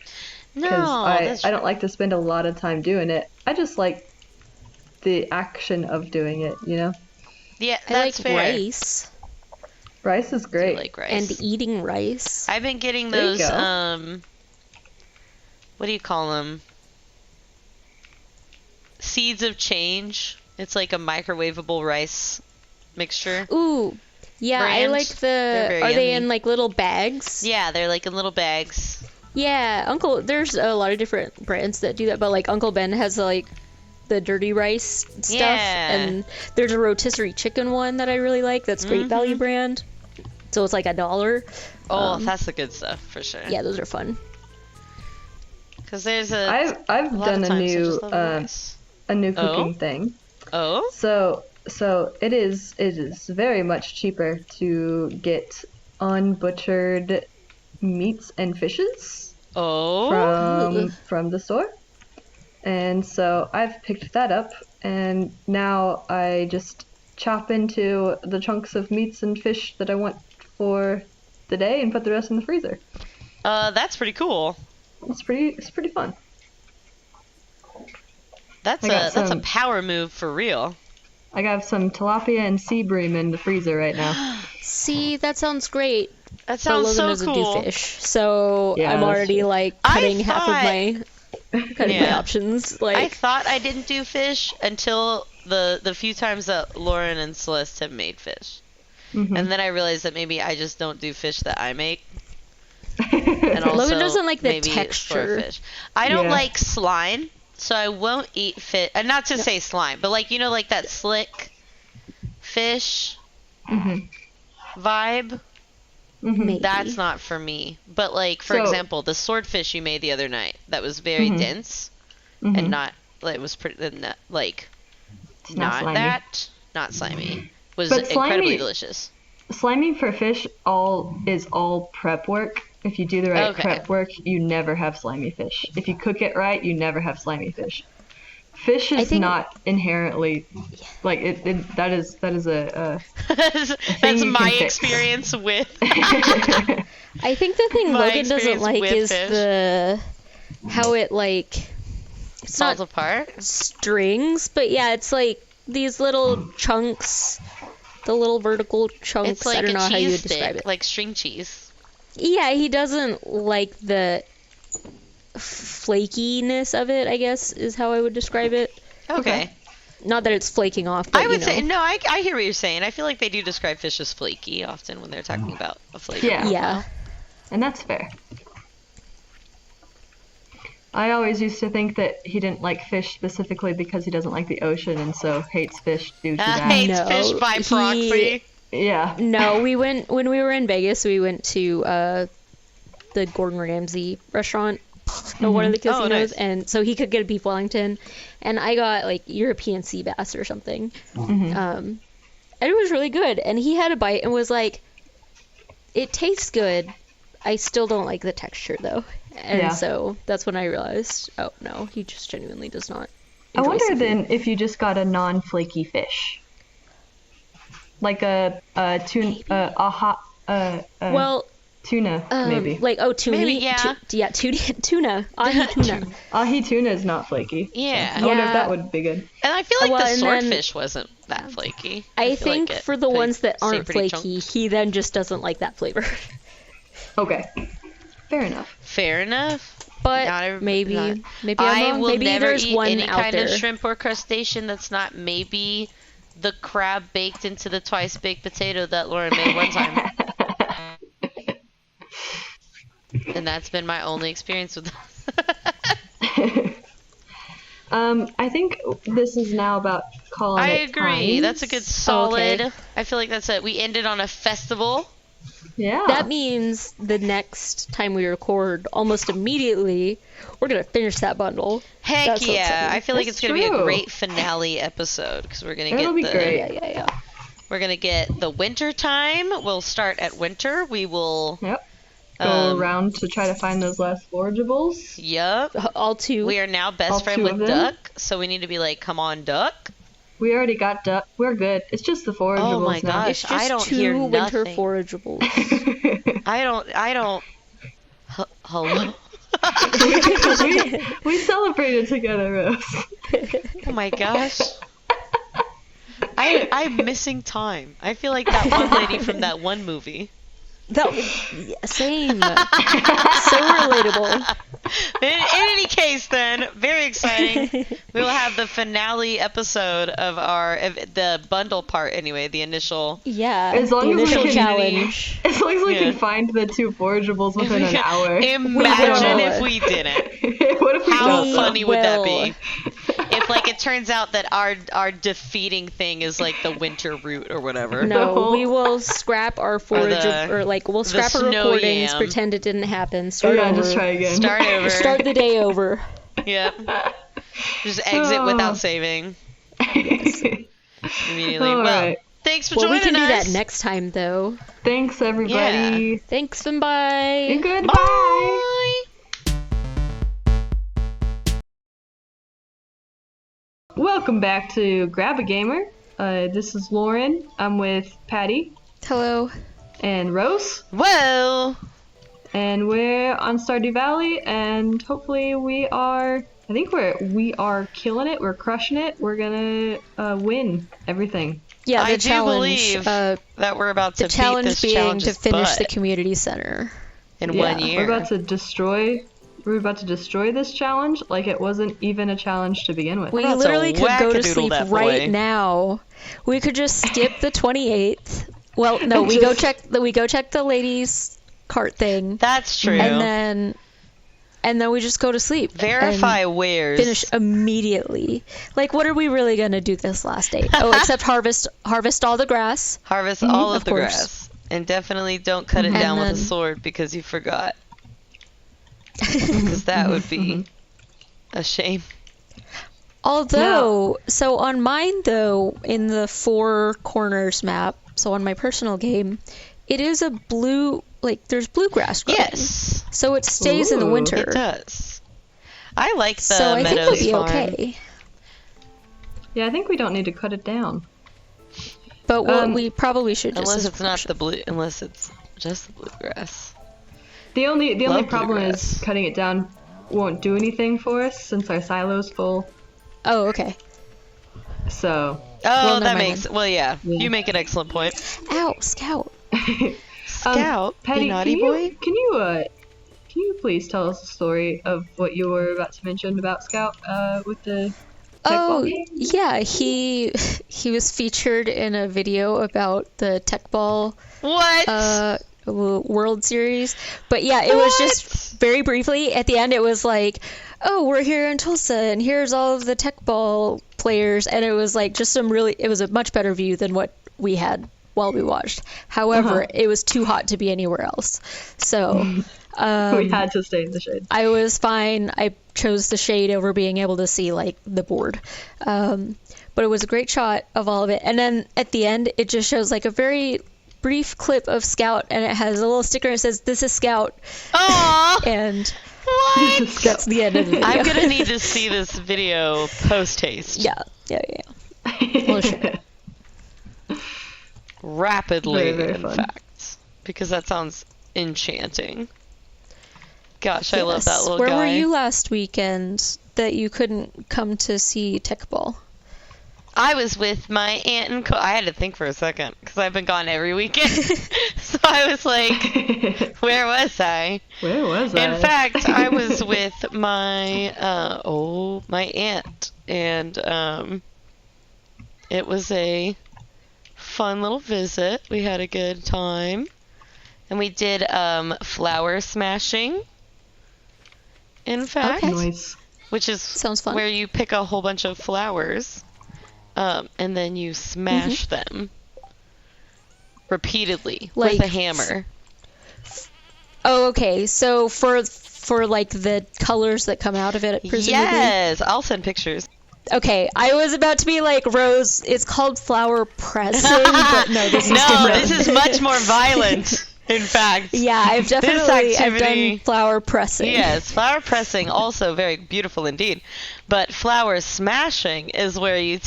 No, because that's I don't like to spend a lot of time doing it. I just like the action of doing it, yeah, I like that's fair. rice Rice is I great. like rice. and eating rice. I've been getting There you those go. what do you call them? Seeds of Change. It's like a microwavable rice mixture. Ooh, yeah, I Brand. like They're very Are they yummy. in like little bags? Yeah, they're like in little bags. Yeah, there's a lot of different brands that do that, but like Uncle Ben has like the dirty rice stuff, Yeah. and there's a rotisserie chicken one that I really like. That's Great Value brand. So it's like $1. Oh, that's the good stuff for sure. Yeah, those are fun. Because there's a I've lot done of a times I new just love rice. cooking thing. Oh? So it is very much cheaper to get unbutchered meats and fishes Oh? from the store. And so I've picked that up, and now I just chop into the chunks of meats and fish that I want for the day and put the rest in the freezer. That's pretty cool. It's pretty fun. That's I got a some- power move for real. I got some tilapia and sea bream in the freezer right now. See, that sounds great. That But sounds Logan so doesn't cool. do fish, so Yeah, I'm that's already true. like I cutting half of thought- my my Yeah. options. I Like, thought I didn't do fish until the few times that Lauren and Celeste have made fish. Mhm. And then I realized that maybe I just don't do fish that I make. And also Logan doesn't like the maybe texture. swordfish. I don't Yeah. like slime, so I won't eat fish. Not to say slime, but like, you know, like that slick fish Mhm. vibe. Mhm. maybe. That's not for me. But like, for So- example, the swordfish you made the other night, that was very Mhm. dense Mhm. and not. It was pretty like It's not slimy. not slimy. Was But incredibly slimy- delicious. Slimy for fish is all prep work. If you do the right Okay. prep work, you never have slimy fish. If you cook it right, you never have slimy fish. Fish is think- not inherently like it. That is a. That's you my can fix. experience with. I think the thing My Logan doesn't experience like with is fish. how it like it's Falls not apart. strings, but yeah, it's like these little chunks, the little vertical chunks. It's like I don't a know how you cheese would stick, describe it. like string cheese. Yeah, he doesn't like the flakiness of it, I guess, is how I would describe it. Okay. Not that it's flaking off, but I would you know. say no. I hear what you're saying. I feel like they do describe fish as flaky often when they're talking about a flavor. Yeah. Yeah. And that's fair. I always used to think that he didn't like fish specifically because he doesn't like the ocean and so hates fish due to that. Hates No, fish by he- proxy. Yeah. No, we went when we were in Vegas. We went to the Gordon Ramsay restaurant at one of the Oh, casinos, nice. and so he could get a beef Wellington, and I got like European sea bass or something. And it was really good. And he had a bite and was like, "It tastes good. I still don't like the texture though." And Yeah. so that's when I realized, oh no, he just genuinely does not. I enjoy wonder seafood. then if you just got a non-flaky fish, like a Well, tuna maybe. like tuna, Maybe, yeah. tuna, ahi tuna. Ahi tuna is not flaky. Yeah. I wonder if Yeah. that would be good. And I feel like Well, the and then- swordfish wasn't that flaky. I feel like think it for the pretty- ones that stayed aren't pretty flaky, chunky. he then just doesn't like that flavor. Okay, fair enough. Fair enough. But Not every- maybe not- I'm I wrong. will Maybe never there's eat one any out kind there. of shrimp or crustacean that's not maybe the crab baked into the twice baked potato that Lauren made one time. And that's been my only experience with I think this is now about calling I it agree. times. That's a good solid. Okay. I feel like that's it. We ended on a festival. Yeah. That means the next time we record, almost immediately, we're gonna finish that bundle. Heck That's so yeah. exciting. I feel like That's it's going to be a true. great finale episode because we're going to It'll get be the great. Yeah. we're going to get the winter time. We'll start at winter. We will Yep. Go Um, around to try to find those last forageables. Yup. All two. We are now All best friend two with of them? Duck, so we need to be like, "Come on, Duck." We already got duck. We're good. It's just the forageables Oh my now. gosh. it's just I don't two hear winter nothing. forageables. I don't hello. we celebrated together, Rose. Oh my gosh. I'm missing time. I feel like that one lady from that one movie. That yeah, same. So relatable. In any case, then, very exciting. We will have the finale episode of the bundle part anyway, the initial. Yeah. As long the as we initial can- challenge. As long as we Yeah. can find the two forageables within an hour. Imagine will. if we didn't. What if we How don't? funny would that will. be? If like it turns out that our defeating thing is like the winter root or whatever. No, we will scrap our forage the- or like we'll scrap our snow recordings, yam. pretend it didn't happen. Start Yeah, over. just try again. Start over. Start the day over. Yep. Just exit Oh. without saving immediately. All Well, right. thanks for Well, we joining can do us. that next time though. Thanks, everybody. Thanks and bye. And goodbye. Bye. Welcome back to Grab a Gamer. This is Lauren. I'm with Patty Hello. and Rose. Well, And we're on Stardew Valley, and hopefully we are I think we are killing it. We're crushing it. We're gonna win everything. Yeah, the I do challenge. believe that we're about to The beat challenge this being challenge's to finish butt the community center. in Yeah, 1 year. We're about to destroy this challenge like it wasn't even a challenge to begin with. We about to literally could go to wackadoodle sleep that right boy. now. We could just skip the 28th. Well, no, we go check the ladies' cart thing, That's true. and then we just go to sleep. Verify and wares. finish immediately. Like, what are we really gonna do this last day? Oh, except harvest all the grass. Harvest all of the course. grass. And definitely don't cut it And down with a then- sword because you forgot. Because that would be a shame. Although, so on mine though, in the Four Corners map, so on my personal game, it is a blue, like there's bluegrass growing. Yes, So it stays in the Ooh. winter. it does. I like the So I think Meadows it'll be farm. okay. Yeah, I think we don't need to cut it down. But what Um, we probably should just Unless is it's not push the blue, unless it's just the bluegrass. The only Love problem bluegrass. is cutting it down won't do anything for us since our silo's full. Oh, okay. So Oh, Well, that never mind makes well, yeah. Yeah. You make an excellent point. Ow, Scout. Scout, Patty, you naughty boy. can you please tell us the story of what you were about to mention about Scout with the tech ball Oh, game? yeah, he was featured in a video about the Tech Ball What? World Series. But yeah, it was What? just very briefly at the end. It was like, oh, we're here in Tulsa, and here's all of the Tech Ball players, and it was like just it was a much better view than what we had while we watched. However, it was too hot to be anywhere else, so We had to stay in the shade. I was fine. I chose the shade over being able to see like the board. But it was a great shot of all of it. And then at the end, it just shows like a very brief clip of Scout, and it has a little sticker that says, "This is Scout," Aw, and what? that's the end of the video. I'm gonna need to see this video post haste. Yeah. Well, sure. Rapidly, Very, very in fun. fact, because that sounds enchanting. Gosh, I love that Yes. little Where guy. were you last weekend that you couldn't come to see Tech Ball? I was with my aunt and I had to think for a second because I've been gone every weekend. So I was like, where was I? Where was I? In fact, I was with my my aunt, and it was a fun little visit. We had a good time, and we did flower smashing. In fact, Okay. Nice. which is Sounds fun. where you pick a whole bunch of flowers, and then you smash them repeatedly with Like a hammer. Oh, okay. So for like the colors that come out of it, presumably. Yes, I'll send pictures. Okay, I was about to be like, Rose, it's called flower pressing, but no, this is No, different. this is much more violent. In fact, Yeah, I've definitely I've activity- done flower pressing. Yes, flower pressing also very beautiful indeed. But flower smashing is where you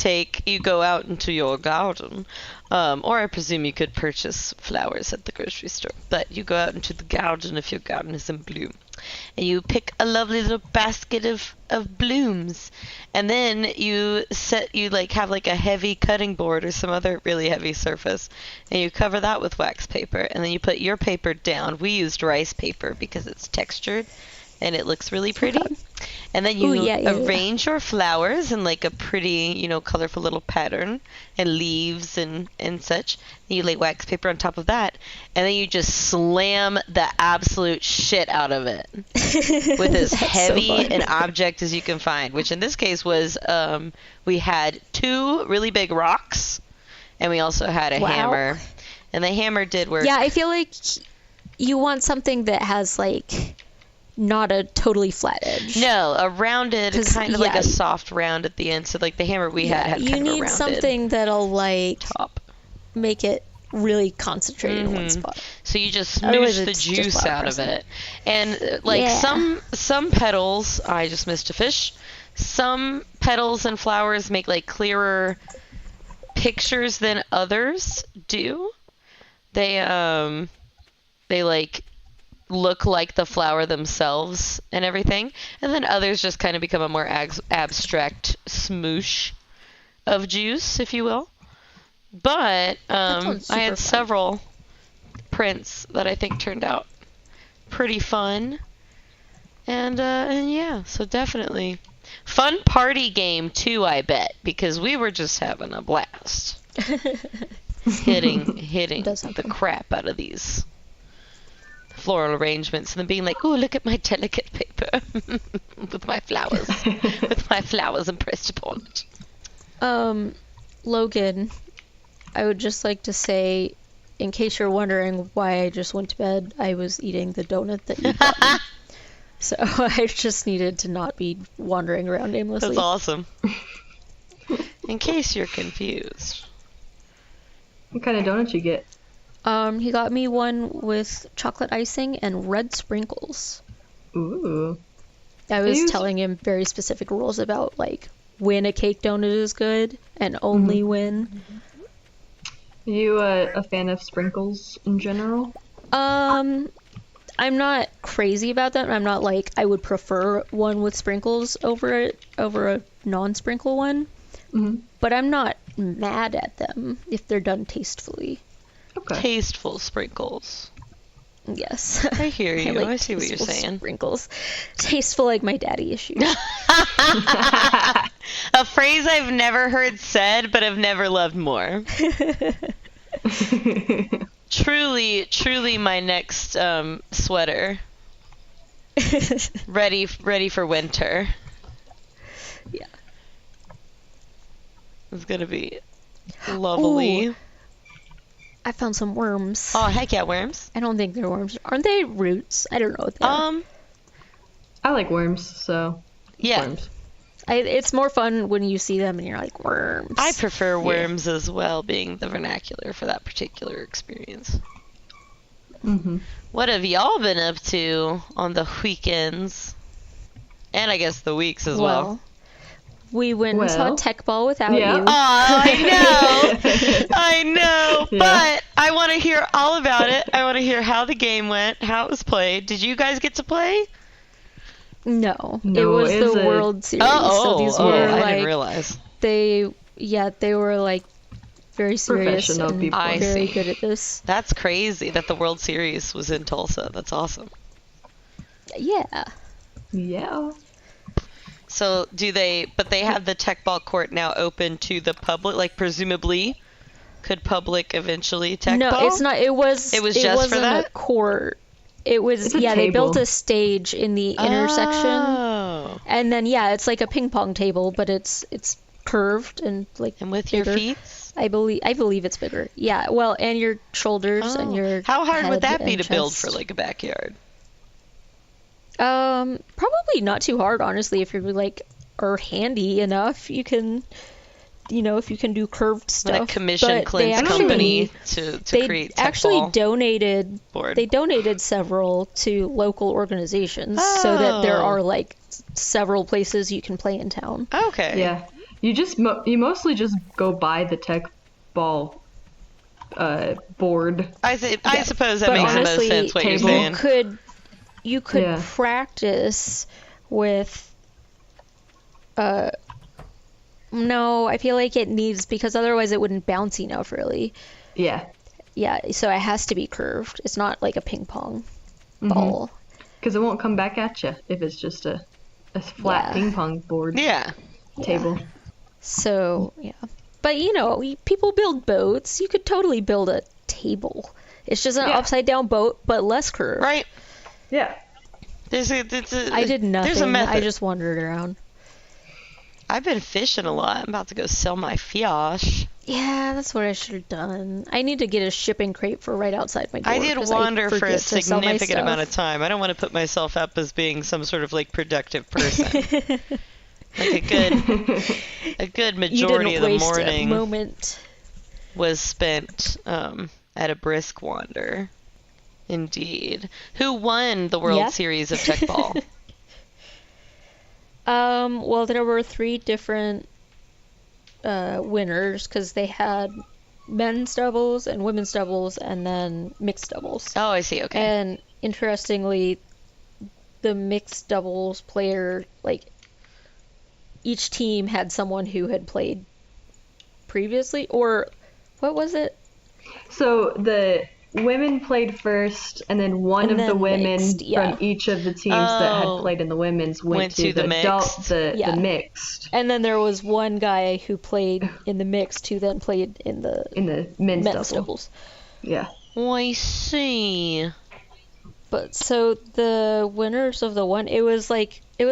go out into your garden, or I presume you could purchase flowers at the grocery store. But you go out into the garden if your garden is in bloom, and you pick a lovely little basket of blooms, and then you have like a heavy cutting board or some other really heavy surface, and you cover that with wax paper, and then you put your paper down. We used rice paper because it's textured and it looks really pretty. Okay. And then you Ooh, yeah. arrange your flowers in like a pretty, colorful little pattern, and leaves and such. And you lay wax paper on top of that, and then you just slam the absolute shit out of it with as That's so heavy fun. an object as you can find, which in this case was we had 2 really big rocks, and we also had a Wow. hammer. And the hammer did work. Yeah, I feel like you want something that has like not a totally flat edge. No, a rounded, 'Cause, kind of like yeah. a soft round at the end. So like the hammer we had you kind of a need rounded something that'll like top. make it really concentrated in one Mhm. spot. So you just Otherwise smoosh the it's just juice flower out of pressing. it. And like Yeah. some petals, I just missed a fish. Some petals and flowers make like clearer pictures than others do. They like look like the flower themselves and everything. And then others just kind of become a more abstract smoosh of juice, if you will. But I had fun. several prints that I think turned out pretty fun. And yeah, so definitely. Fun party game too, I bet, because we were just having a blast. hitting the crap out of these floral arrangements and then being like, "Oh, look at my delicate paper with my flowers impressed upon it." Logan, I would just like to say, in case you're wondering why I just went to bed, I was eating the donut that you bought me. So I just needed to not be wandering around aimlessly. That's awesome. In case you're confused. What kind of donut you get? He got me one with chocolate icing and red sprinkles. Ooh. I was telling him very specific rules about, like, when a cake donut is good and only when. Are you a fan of sprinkles in general? I'm not crazy about them. I'm not like, I would prefer one with sprinkles over a non-sprinkle one. Mm-hmm. But I'm not mad at them if they're done tastefully. Okay. Tasteful sprinkles. Yes. I hear you. like I see what you're saying. Sprinkles. Tasteful like my daddy issues. A phrase I've never heard said, but have never loved more. Truly my next sweater. Ready for winter. Yeah. It's gonna be lovely. Ooh, I found some worms. Oh, heck yeah, worms. I don't think they're worms. Aren't they roots? I don't know what they are. I like worms, so yeah. Worms. It's more fun when you see them and you're like, worms. I prefer worms as well, being the vernacular for that particular experience. Mm-hmm. What have y'all been up to on the weekends? And I guess the weeks as well. We went and saw Tech Ball without you. Oh, I know. I know. Yeah. But I want to hear all about it. I want to hear how the game went, how it was played. Did you guys get to play? No, it was the World Series. So these were I like, didn't realize. They were like very serious Professional and people. very good at this. That's crazy that the World Series was in Tulsa. That's awesome. Yeah. Yeah. So they have the Tech Ball court now open to the public, like presumably could public eventually Tech Ball? No, it's not. It wasn't for that? a court. It was, It's a they built table. a stage in the intersection. Oh. And then, it's like a ping pong table, but it's curved and like And with bigger. your feet? I believe it's bigger. Yeah, well, and your shoulders and your How hard would head that be and to build chest. for like a backyard? Probably not too hard, honestly. If you're like are handy enough, you can, if you can do curved stuff. Like commission But they Clint's company to create Tech actually Ball donated. board. They donated several to local organizations so that there are like several places you can play in town. Okay. Yeah. You just you mostly just go buy the Tech Ball board. I suppose that But makes the most honestly, sense what you're table. saying. You could Yeah. practice with no, I feel like it needs, because otherwise it wouldn't bounce enough really. Yeah. Yeah, so it has to be curved. It's not like a ping pong ball. Because it won't come back at you if it's just a flat Yeah. ping pong board Yeah. table. So, yeah. But people build boats. You could totally build a table. It's just an Yeah. upside down boat, but less curved. Right. Yeah. I did nothing. There's a method. I just wandered around. I've been fishing a lot. I'm about to go sell my fish. Yeah, that's what I should have done. I need to get a shipping crate for right outside my door. I did 'cause wander for a forget to sell my significant amount of stuff. time. I don't want to put myself up as being some sort of like productive person. Like a good majority You of the didn't waste morning a moment. was spent at a brisk wander. Indeed. Who won the World Yeah. Series of Tech Ball? Well, there were 3 different winners because they had men's doubles and women's doubles and then mixed doubles. Oh, I see. Okay. And interestingly, the mixed doubles player, like, each team had someone who had played previously, or what was it? So the women played first, and then one And of the then women mixed, yeah. from each of the teams that had Oh. played in the women's went Went to to the the mixed. Yeah. the mixed And then there was one guy who played in the mixed who then played in the men's men's double. doubles. Yeah. Oh, I see. But so the winners of the one, it was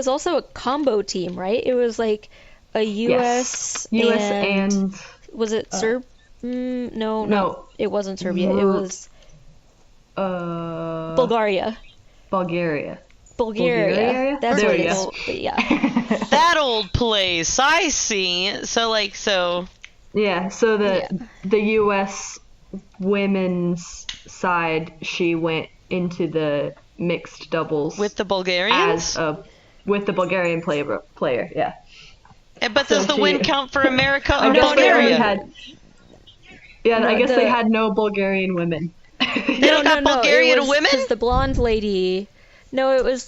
also a combo team, right? It was like a US US and and was it Serb? No, no. it wasn't Serbia. It was Bulgaria. Bulgaria. Bulgaria. That's There what we it go. is. But yeah. That old place. I see. So. Yeah, so the US women's side, she went into the mixed doubles With the Bulgarians? with the Bulgarian player, yeah. But does the win count for America or I guess they only Bulgaria? I guess they had no Bulgarian women. They don't got Bulgarian women? Because the blonde lady. No, it was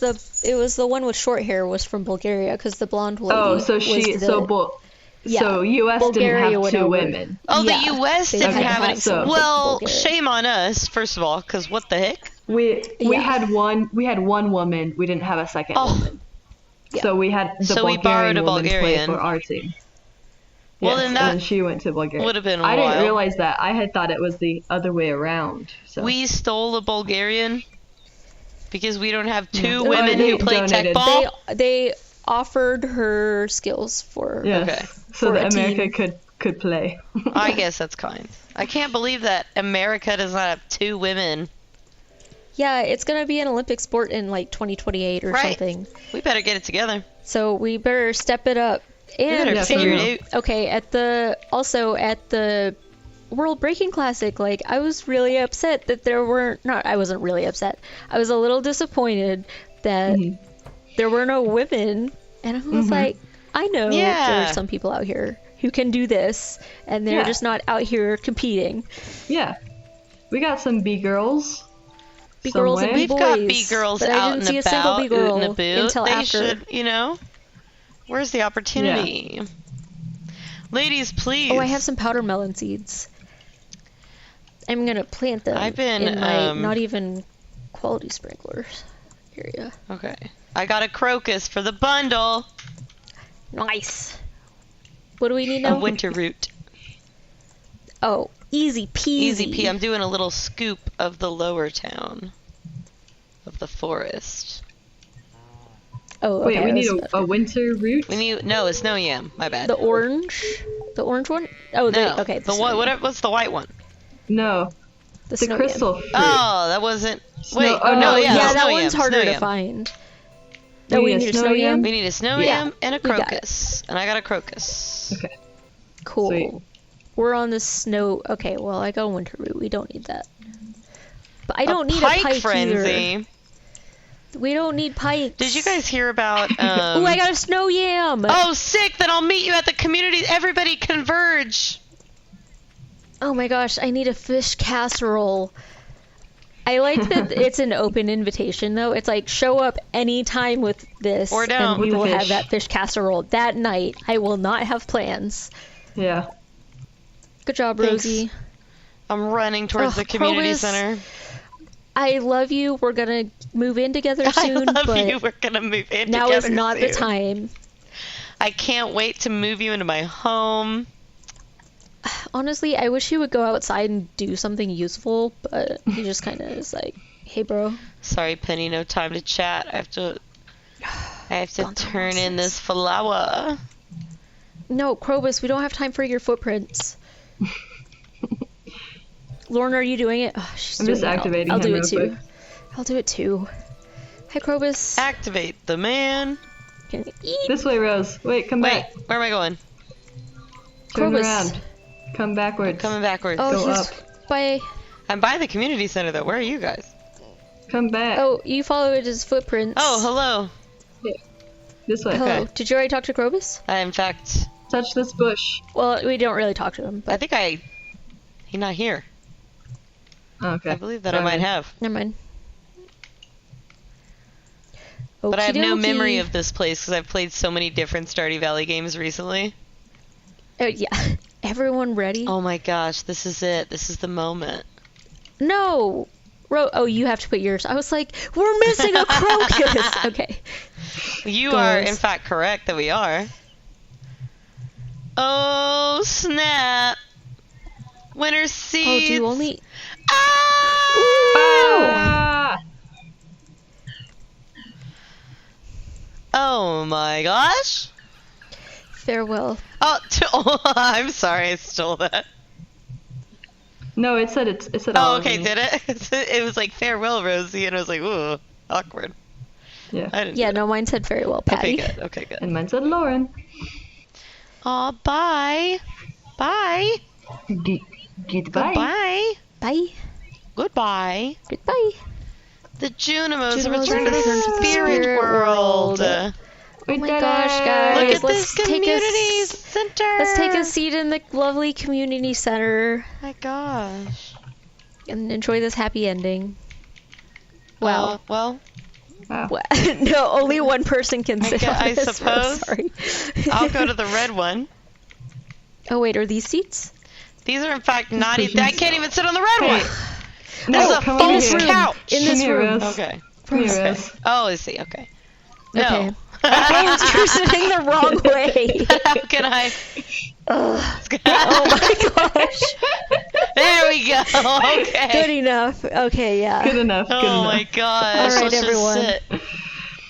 the one with short hair was from Bulgaria because the blonde lady. Oh, so so US Bulgaria didn't have went two over. women. Oh, Yeah, the U.S. they didn't had to have have it. someone from Well, Bulgaria. shame on us, first of all, because what the heck? We Yeah. had one woman. We didn't have a second Oh. woman. Yeah. So we had the So we borrowed Bulgarian a woman play Bulgarian. for our team. Well, Yes, then that and then she went to Bulgaria. would've been I didn't wild. realize that. I had thought it was the other way around. So. We stole a Bulgarian because we don't have two Yeah. women They who play tech donated. ball. They offered her skills for. Yes. Okay. So For that a America team. could play. I guess that's kind. I can't believe that America does not have two women. Yeah, it's gonna be an Olympic sport in like 2028 or Right. something. We better get it together. So we better step it up. We And better figure it out. okay, at the World Breaking Classic, like I was really upset that there weren't. Not, I wasn't really upset. I was a little disappointed that there were no women, and I was like, I know there Yeah. are some people out here who can do this, and they're Yeah. just not out here competing. Yeah. We got some B girls. B girls and somewhere. B We've got boys, B girls but I out didn't and see a single about, B girl oot and about. until They after. should, where's the opportunity? Ladies, please. Oh, I have some powder melon seeds. I'm gonna plant them I've been, in my not even quality sprinklers area. Okay. I got a crocus for the bundle. Nice. What do we need A now? winter root. Oh, easy peasy. Easy pea. I'm doing a little scoop of the lower town of the forest. Oh, okay. Wait, we I need was about a to- winter root? No, a snow yam. My bad. the orange one. Oh, no, okay. the what? What's the white one? No. The The snow crystal yam. fruit. Oh, that wasn't. Wait. oh, no, no, yeah, yeah, snow that yam, one's harder snow to yam. find. We No, we need a need a snow snow yam. yam? We need a snow Yeah, yam and a we got it. crocus, and I got a crocus. Okay. Cool. Sweet. We're on the snow. Okay, well, I got a winter root. We don't need that. But I A don't need pike a pike frenzy. either. We don't need pikes. Did you guys hear about? Oh, I got a snow yam. Oh, sick! Then I'll meet you at the community. Everybody converge. Oh my gosh, I need a fish casserole. I like that it's an open invitation though. It's like show up anytime with this Or don't. and we With the will have fish. that fish casserole that night. I will not have plans. Yeah. Good job, Thanks. Rosie. I'm running towards Oh, the community Krobus. center. I love you. We're gonna move in together I soon, love but you. We're gonna move in now together is not the soon. time. I can't wait to move you into my home. Honestly, I wish he would go outside and do something useful, but he just kind of is like, "Hey, bro." Sorry, Penny, no time to chat. I have to Gone through turn in nonsense. this flower. No, Krobus, we don't have time for your footprints. Lorna, are you doing it? Oh, she's I'm doing just it. activating I'll him do real it too. quick. I'll do it too. Hi, Krobus. Activate the man. Can you eat? This way, Rose. Wait, come Wait, back. where am I going? Turn Krobus. around. Come backwards. Coming backwards. Oh, Go he's up. by. I'm by the community center though. Where are you guys? Come back. Oh, you followed his footprints. Oh, hello. This way. Hello. okay. Did you already talk to Krobus? I, in fact, Touch this bush. Well, we don't really talk to him, I but think he's not here. Oh, okay. I believe that I might have. never mind. But I have no Okey-dokey. memory of this place because I've played so many different Stardew Valley games recently. Oh, yeah. Everyone ready? Oh my gosh, this is it. This is the moment. No! Oh, you have to put yours. I was like, we're missing a crocus! Okay. You Go, are, Rose. in fact, correct that we are. Oh, snap. Winter seeds. Oh, do you only... Ah! Ah! Oh my gosh. Farewell. Oh, I'm sorry, I stole that. No, it said all Oh, of okay, me. did it? It was like, farewell, Rosie, and I was like, ooh, awkward. Yeah. I didn't Yeah, do no, mine said very well, that. Okay, Patty. good, okay, good. And mine said Lauren. Aw, bye. Bye. Goodbye. Goodbye. Bye. Goodbye. Goodbye. The Junimos have Junimos returned to returned the spirit world. world. We Oh my did gosh, it! guys. Look at Let's this take community us- center. Let's take a seat in the lovely community center My gosh. and enjoy this happy ending. Wow. Well, Wow. No, only one person can sit on I this. suppose. Sorry. I'll go to the red one. Oh wait, are these seats? These are in fact not This even. I person's- can't even sit on the red Hey. one. No, This is a come over false here. couch. In this Come here, room. Rose. Okay. Come here, Okay. Rose. Oh, I see. Okay. No. Okay. You're sitting the wrong way. How can I? Ugh. Oh my gosh. There we go. Okay. Good enough. Okay, yeah. Good enough. Good Oh enough. my gosh. All right, Let's everyone. Just sit.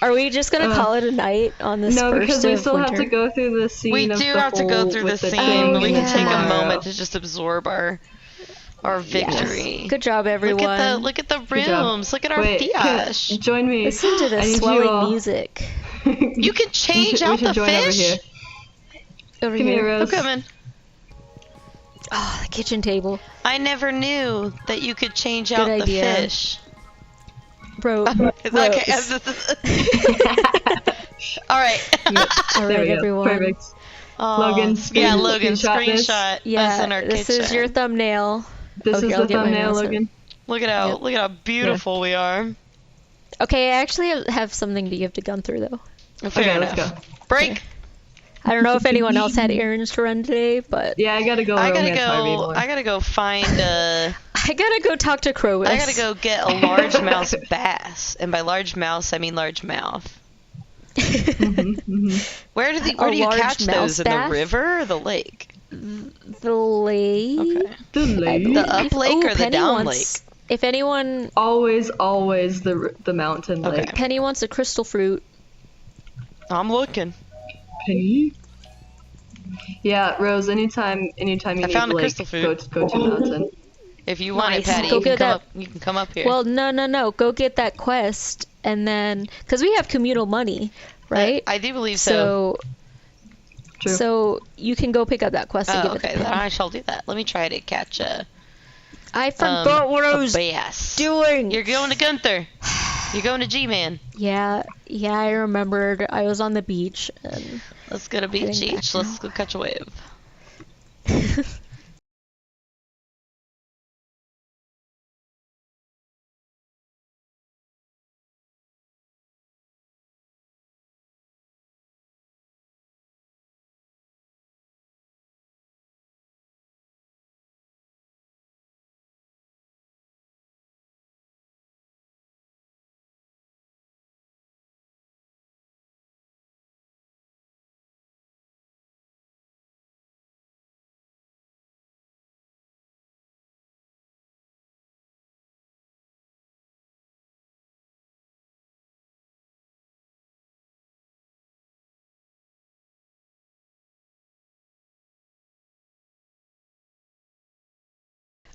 Are we just gonna call it a night on this No, first because we of still have winter? to go through the scene. We of do the have to go hole through with the scene, thing but we can yeah. take a tomorrow. moment to just absorb our Yes. victory. Good job, everyone. Look at the Good job. rooms. Look at our Wait, fiash. join me. Listen to I the need you swelling all- music. You can change we out should the join over fish. here. Over Come here, here. I'm Rose. coming. Oh, the kitchen table. I never knew that you could change out the idea. fish. Bro. Okay. All right. All There right, we go. everyone. Perfect. Oh, Logan, yeah, Logan, screenshot this. screenshot us in Yeah, our this kitchen. is your thumbnail. This Okay, is I'll the get my thumbnail, mouse Logan. Look at how Yep. beautiful we are. Okay, I actually have something to give to Gunther, though. Fair Okay, enough. let's go. Break. I don't know if anyone else had errands to run today, but Yeah, I gotta go. I gotta romance Harvey go. more. I gotta go find a. I gotta go talk to Crowis. I gotta go get a largemouth bass, and by large mouse I mean large mouth. Where do A you large catch mouse those in the bass? river or the lake? The lake. Okay. The I lake. believe. The up lake Ooh, or the Penny down wants, If anyone, Always the mountain Okay. lake. Penny wants a crystal fruit. I'm looking. Penny? Yeah, Rose. Anytime you I need found a lake, crystal fruit. go to mountain. If you want Nice. it, Patty, Go you can get come that- up. You can come up here. Well, no. Go get that quest, and then because we have communal money, right? I do believe so. True. So you can go pick up that quest and Oh, give okay. it to Then Penny. I shall do that. Let me try to catch a. I forgot what I a was bass. doing. You're going to Gunther. You're going to G-Man. Yeah, I remembered. I was on the beach. And Let's go to Beach Heading back Beach. Let's go catch a wave.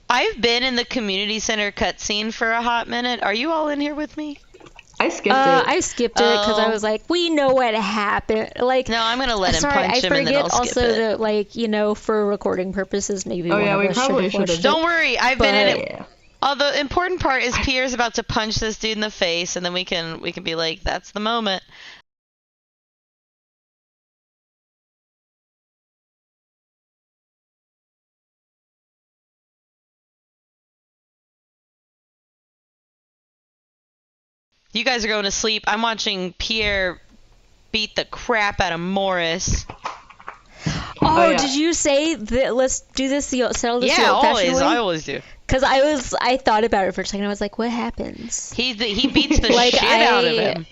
I've been in the community center cutscene for a hot minute. Are you all in here with me? I skipped it. I skipped it because I Oh. was like, we know what happened. Like, No, I'm gonna let him sorry, punch I him and then forget I'll skip also it. that, like, for recording purposes, maybe Oh, one yeah, of we us probably should have should've- Don't worry, I've been in it. Yeah. Oh, the important part is Pierre's about to punch this dude in the face, and then we can be like, that's the moment. You guys are going to sleep. I'm watching Pierre beat the crap out of Morris. Oh, yeah. did you say that? Let's do this. Settle this the Yeah, old-fashioned way? I always do. Because I thought about it for a second. I was like, what happens? He beats the Like, shit out of him.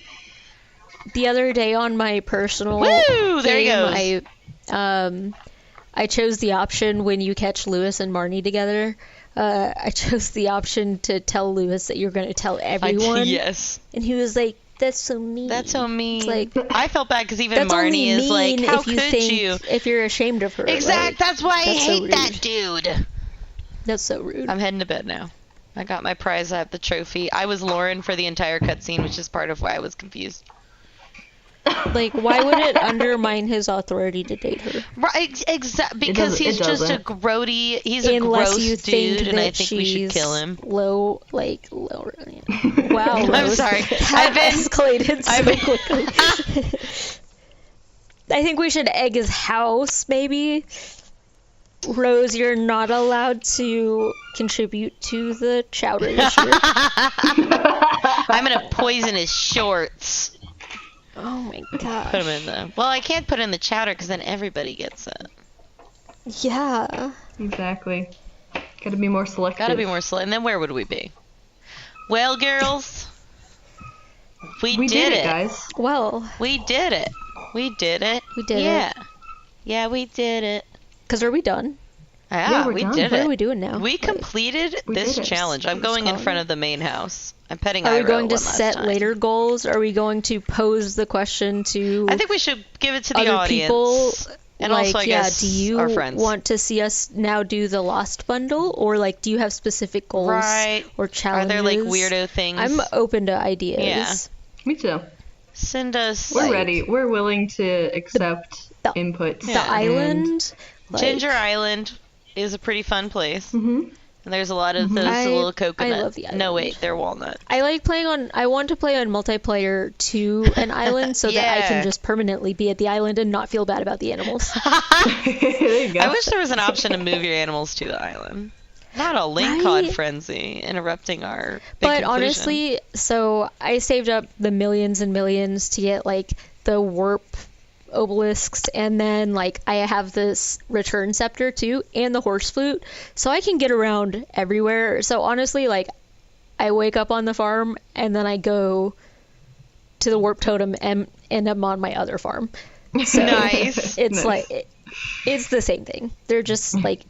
The other day on my personal Woo! There he game, goes. I chose the option when you catch Lewis and Marnie together. I chose the option to tell Lewis that you're going to tell everyone. Yes. And he was like, that's so mean. That's so mean. It's like, I felt bad because even that's Marnie only is like, mean how if you could think, you? if you're ashamed of her. Exact. Like, that's why I that's so hate rude. that dude. That's so rude. I'm heading to bed now. I got my prize. I have the trophy. I was Lauren for the entire cutscene, which is part of why I was confused. Like, why would it undermine his authority to date her? Right, because he's just a grody. He's a Unless gross you think dude, and I that think we should kill him. Low. Wow, I'm Rose. sorry. That escalated so quickly. I think we should egg his house, maybe. Rose, you're not allowed to contribute to the chowder this year. I'm gonna poison his shorts. Oh my gosh. Put him in the. Well, I can't put in the chowder because then everybody gets it. Yeah. Exactly. Gotta be more selective. Gotta be more slow. And then where would we be? Well, girls, we did it, guys. Well, We did it. We did it. we did Yeah. it. Yeah, we did it. Because are we done? Yeah, we're we done. did What it. are we doing now? We Like, completed We this did it. challenge. I'm Let's going in call front it. of the main house. I'm petting Are we Iroh going to one last set time. later goals? Are we going to pose the question to I think we should give it to the other audience. people? And Like, also, I yeah, guess, do you our friends. want to see us now do the Lost Bundle? Or, like, do you have specific goals Right. or Are challenges? there, like, weirdo things? I'm open to ideas. Yeah. Me too. Send us... We're Like- ready. We're willing to accept the- inputs. The Yeah. island. Like, Ginger Island is a pretty fun place. Mm-hmm. And there's a lot of those I- little I coconut. love the No, island. wait, they're walnut. I like playing on. I want to play on multiplayer to an island so that I Yeah. can just permanently be at the island and not feel bad about the animals. There you go. I wish there was an option to move your animals to the island. Not a link Right? cod frenzy interrupting our big But conclusion. honestly, so I saved up the millions and millions to get like the warp obelisks, and then like I have this return scepter too, and the horse flute, so I can get around everywhere. So honestly, like I wake up on the farm and then I go to the warp totem and end up on my other farm. So Nice. it's Nice. like it's the same thing. They're just like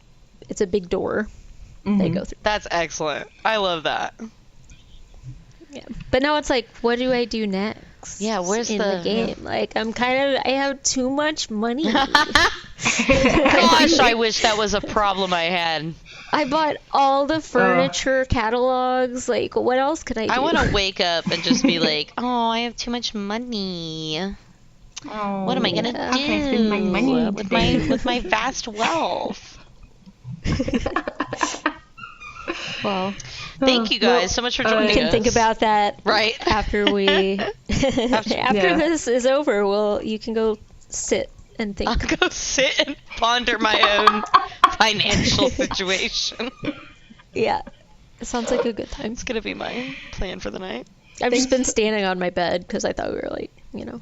it's a big door they Mhm. go through. That's excellent. I love that. Yeah. But now it's like, what do I do next? Yeah, where's in the- the game? Like, I have too much money. Gosh, I wish that was a problem I had. I bought all the furniture catalogs. Like, what else could I do? I want to wake up and just be like, oh, I have too much money. Oh, What am I gonna how can I spend my money do today? with my vast wealth? Well, Thank you guys so much for joining we can us. think about that Right. after we after Yeah. this is over. Well, you can go sit and think. I'll go sit and ponder my own financial situation. Yeah, it sounds like a good time. It's gonna be my plan for the night. I've just been standing on my bed because I thought we were like, you know.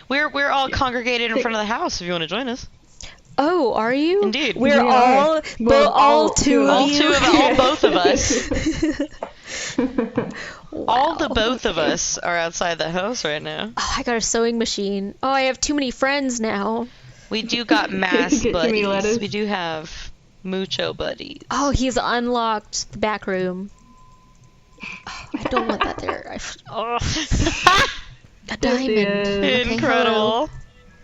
We're all congregated in front of the house. If you want to join us, Oh, are you? Indeed. We're We all, are. but Well, all two of all you. two of all both of us, all the Wow. both of us are outside the house right now. Oh, I got a sewing machine. Oh, I have too many friends now. We do got mass Get too many buddies. letters. We do have mucho buddies. Oh, he's unlocked the back room. Oh, I don't want that there. Oh. A diamond. Yeah. Okay, Incredible.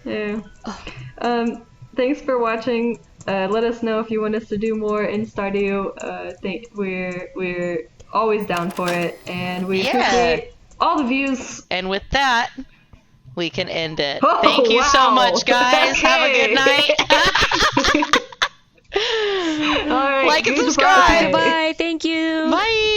Yeah. Oh. Thanks for watching. Let us know if you want us to do more in Stardew. We're always down for it, and we Yeah. appreciate all the views. And with that, we can end it. Oh, Thank you so wow. much, guys. Have a good night. All right, Like and goodbye. subscribe. Bye. Thank you. Bye.